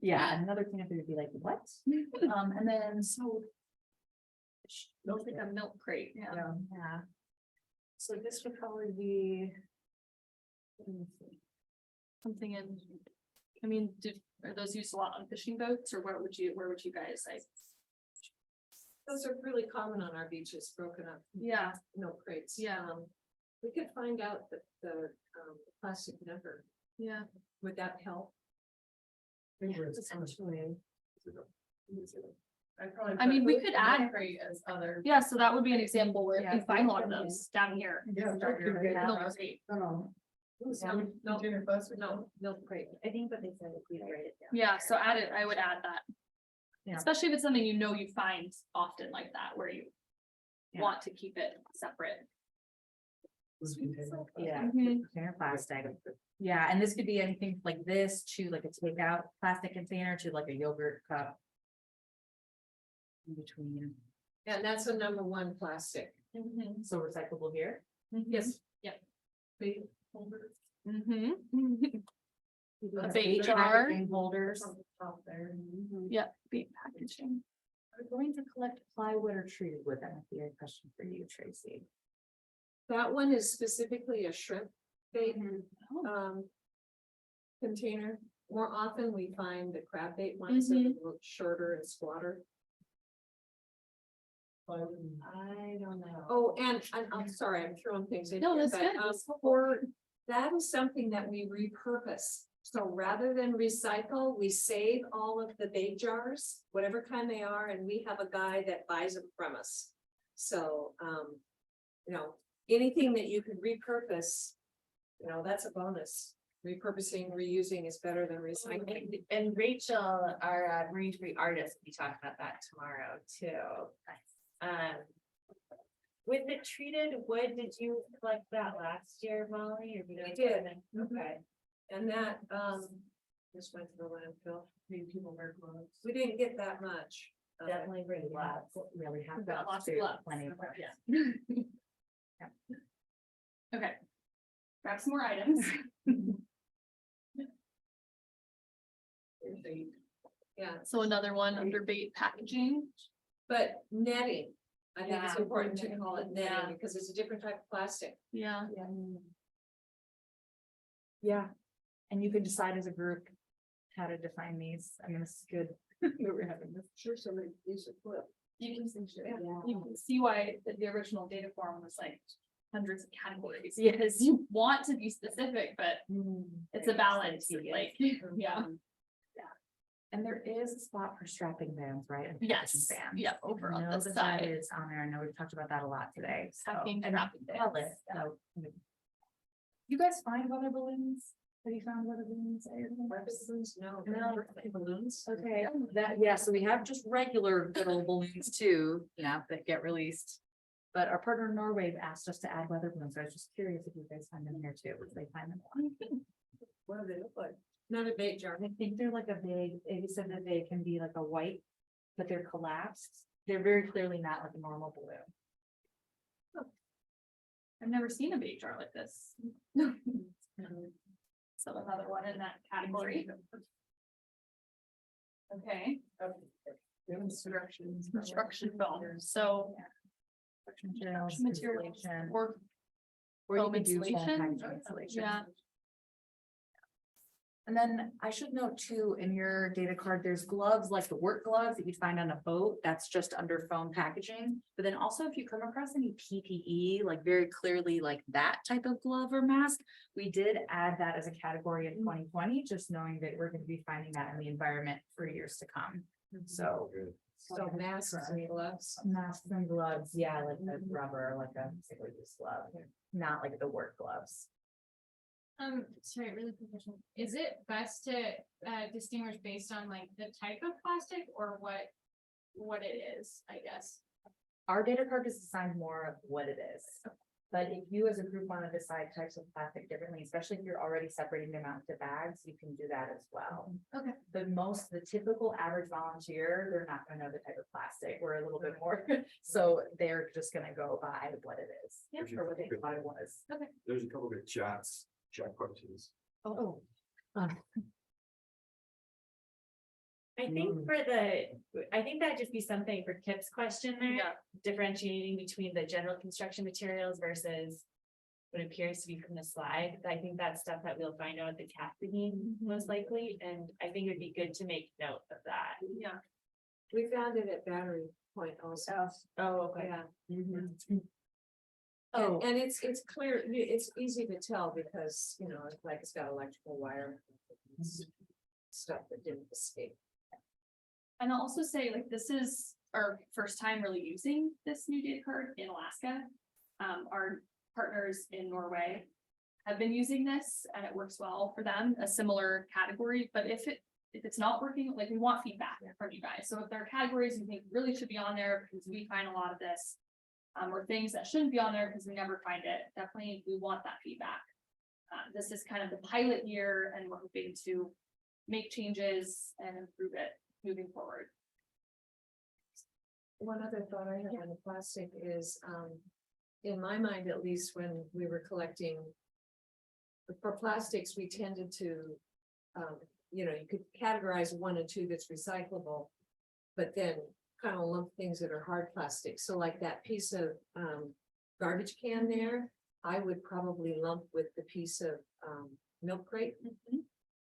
Yeah, and another thing would be like, what? And then so. Looks like a milk crate, yeah. Yeah. So this would probably be. Let me see. Something in, I mean, are those used a lot on fishing boats or where would you guys like? Those are really common on our beaches, broken up. Yeah. Milk crates. Yeah. We could find out the plastic number. Yeah. Would that help? Potentially. I mean, we could add as other. Yeah, so that would be an example where Yeah. you find a lot of those down here. Yeah. Start your Milk house. crate. No. No, milk crate. I think what they said, if we write it down. Yeah, so add it, I would add that. Yeah. Especially if it's something you know you find often like that, where you Yeah. want to keep it separate. Yeah. Mhm. Container plastic. Yeah, and this could be anything like this to like a takeout plastic container to like a yogurt cup. In between, And that's a number one plastic. so recyclable here. Yes. Mhm. A bait jar. Holders. Yeah, bait packaging. Are we going to collect plywood or treated wood? That might be a question for you, Tracy. That one is specifically a shrimp bait, Oh. container. More often we find the crab bait ones that are a little shorter and squatter. I don't know. Oh, and I'm sorry, I'm throwing things in. No, here, that's but, good. For, that is something that we repurpose. So rather than recycle, we save all of the bait jars, whatever kind they are, and we have a guy that buys them from us. So, you know, anything that you can repurpose, you know, that's a bonus. Repurposing, reusing is better than recycling. And Rachel, our Marine Tree artist, will be talking about that tomorrow too. With the treated wood, did you collect that last year, Molly? Or We did. Okay. And that, just went to the landfill. We didn't get that much. Definitely bring lots. Really have We've got that lots of too, gloves. plenty of. Yeah. Okay. Grab some more items. Yeah, So another one under bait packaging. but netting, I think it's Yeah. important to call it Yeah. netting because it's a different type of plastic. Yeah. Yeah, and you can decide as a group how to define these. I mean, this is good that we're having this. Sure, somebody needs a clip. You can see why the original data form was like hundreds of categories. Yes. Because you want to be specific, but it's a balance, like, yeah. And there is a spot for strapping bands, right? and Yes, packaging bands. yeah, over I on know this that that side. is on there. I know we've talked about that a lot today. So. Packing, and strapping well, bands, it- so, You guys find weather balloons? Have you found weather balloons? No. No. Balloons. Okay, yeah, so we have just regular good old balloons too, yeah, that get released. But our partner in Norway asked us to add weather balloons. I was just curious if you guys find them here too, if they find them. What do they look like? Another bait jar. I think they're like a big, they said that they can be like a white, but they're collapsed. They're very clearly not like a normal balloon. I've never seen a bait jar like this. So another one in that category. Okay, construction foam, so Materials, materials insulation, or or you foam could do foam insulation? packaging insulation. Yeah. And then I should note too, in your data card, there's gloves like the work gloves that you'd find on a boat, that's just under foam packaging. But then also if you come across any PPE, like very clearly like that type of glove or mask, we did add that as a category in 2020, just knowing that we're gonna be finding that in the environment for years to come. So. So masks and gloves. Masks and gloves, yeah, like a rubber, like a single use glove, not like the work gloves. Sorry, really quick question. Is it best to distinguish based on like the type of plastic or what it is, I guess? Our data card is designed more of what it is. But if you as a group want to decide types of plastic differently, especially if you're already separating them out into bags, you can do that as well. Okay. But the typical average volunteer, they're not gonna know the type of plastic. We're a little bit more, so they're just gonna go by what it is. Yeah. Or what they thought it was. There's a couple good chat questions. Oh. I think I think that'd just be something for Kip's question there, differentiating between the general construction materials versus what appears to be from the slide. I think that's stuff that we'll find out at the casting most likely, and I think it'd be good to make note of that. Yeah. We found it at Battery Point also. Oh, okay. Yeah. Oh. And it's clear, it's easy to tell because, you know, it's like it's got electrical wire. Stuff that didn't escape. And I'll also say, like, this is our first time really using this new data card in Alaska. Our partners in Norway have been using this and it works well for them, a similar category, but if it's not working, like, we want feedback from you guys. So if there are categories you think really should be on there, because we find a lot of this, or things that shouldn't be on there because we never find it, definitely we want that feedback. This is kind of the pilot year and we're hoping to make changes and improve it moving forward. One other thought I had on the plastic is, in my mind, at least when we were collecting. For plastics, we tended to, you know, you could categorize 1 and 2 that's recyclable. But then kind of lump things that are hard plastic. So like that piece of garbage can there, I would probably lump with the piece of milk crate.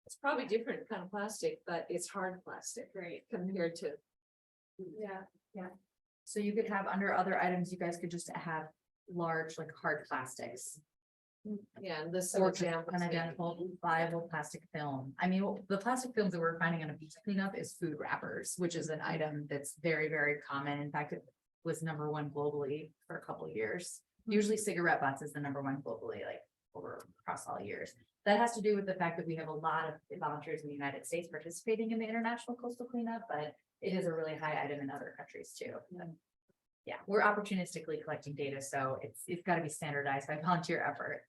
It's probably different kind of plastic, but it's hard plastic, right, compared to. Yeah. So you could have under other items, you guys could just have large, like hard plastics. Yeah, and this some Or examples. an identical viable plastic film. I mean, the plastic films that we're finding on a beach cleanup is food wrappers, which is an item that's very, very common. In fact, it was #1 globally for a couple of years. Usually cigarette butts is the #1 globally, like across all years. That has to do with the fact that we have a lot of volunteers in the United States participating in the international coastal cleanup, but it is a really high item in other countries too. Yeah, we're opportunistically collecting data, so it's got to be standardized by volunteer effort.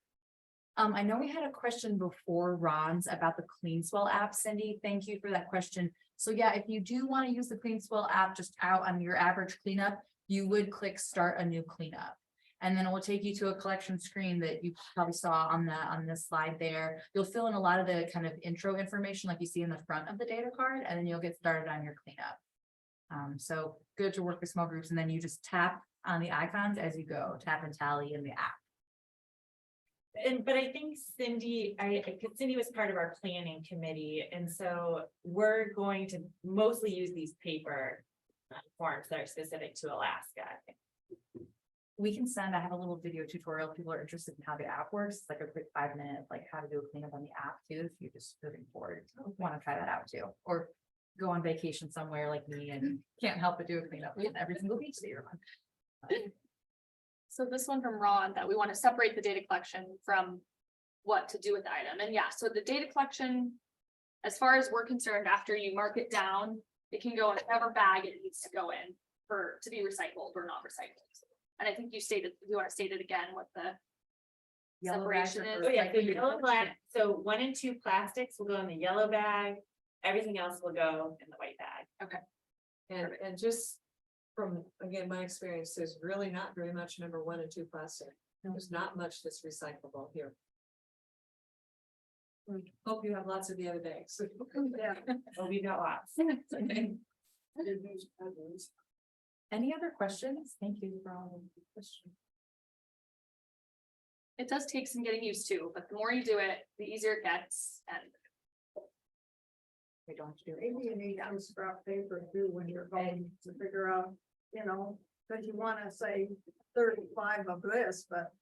I know we had a question before Ron's about the CleanSwell app, Cindy. Thank you for that question. So yeah, if you do want to use the CleanSwell app just out on your average cleanup, you would click start a new cleanup. And then it will take you to a collection screen that you probably saw on this slide there. You'll fill in a lot of the kind of intro information like you see in the front of the data card, and then you'll get started on your cleanup. So good to work with small groups, and then you just tap on the icons as you go, tap and tally in the app. But I think Cindy was part of our planning committee, and so we're going to mostly use these paper forms that are specific to Alaska. We can send, I have a little video tutorial if people are interested in how the app works. It's like a quick 5-minute, like how to do a cleanup on the app too, if you're just moving forward, want to try that out too. Or go on vacation somewhere like me and can't help but do a cleanup with every single beach that you're on. So this one from Ron, that we want to separate the data collection from what to do with the item. And yeah, so the data collection, as far as we're concerned, after you mark it down, it can go in whatever bag it needs to go in to be recycled or not recycled. And I think you want to state it again, what the Yellow bags separation are is. Oh yeah, so yellow black, so 1 and 2 plastics will go in the yellow bag, everything else will go in the white bag. And just from, again, my experience, there's really not very much #1 and 2 plastic. There's not much that's recyclable here. Hope you have lots of the other bags. Yeah. Oh, we got lots. Any other questions? Thank you for all the questions. It does take some getting used to, but the more you do it, the easier it gets. And We don't do it. Maybe you need some scrap paper too when you're going to figure out, you know, because you want to say 35 of this, but.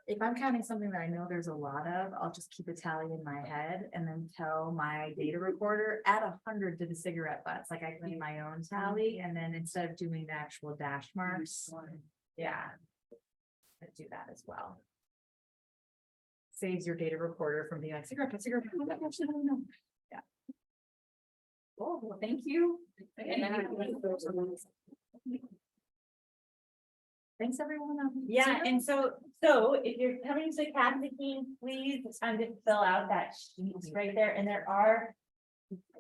If I'm counting something that I know there's a lot of, I'll just keep a tally in my head and then tell my data recorder, add 100 to the cigarette butts, like I keep my own tally, and then instead of doing the actual dash marks. Yeah. I do that as well. Saves your data recorder from being like cigarette butt, cigarette butt. Oh my gosh, I don't know. Yeah. Oh, well, thank you. And then thanks, everyone. Yeah, and so if you're coming to Kathleen, please just fill out that sheet right there, and there are.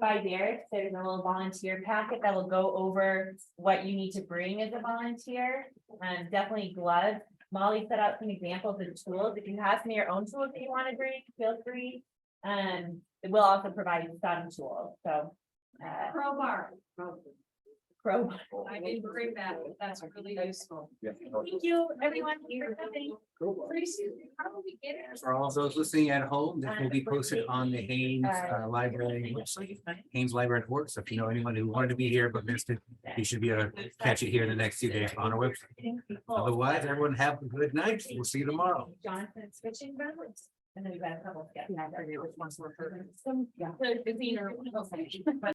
By Derek, there's a little volunteer packet that will go over what you need to bring as a volunteer. Definitely gloves. Molly set out some examples of tools. If you have some of your own tools that you want to bring, feel free. It will also provide some tools, so. Crowbar. Crowbar. I didn't bring that, but that's really useful. Thank you, everyone, for coming. How do we get it? For all those listening at home, this will be posted on the Haynes Library website, Haynes Library at Work. So if you know anyone who wanted to be here but missed it, you should be able to catch it here in the next 2 days on our website. Otherwise, everyone have a good night. We'll see you tomorrow. Jonathan switching routes. And then we've got a couple. Yeah, I forget which ones were. Yeah.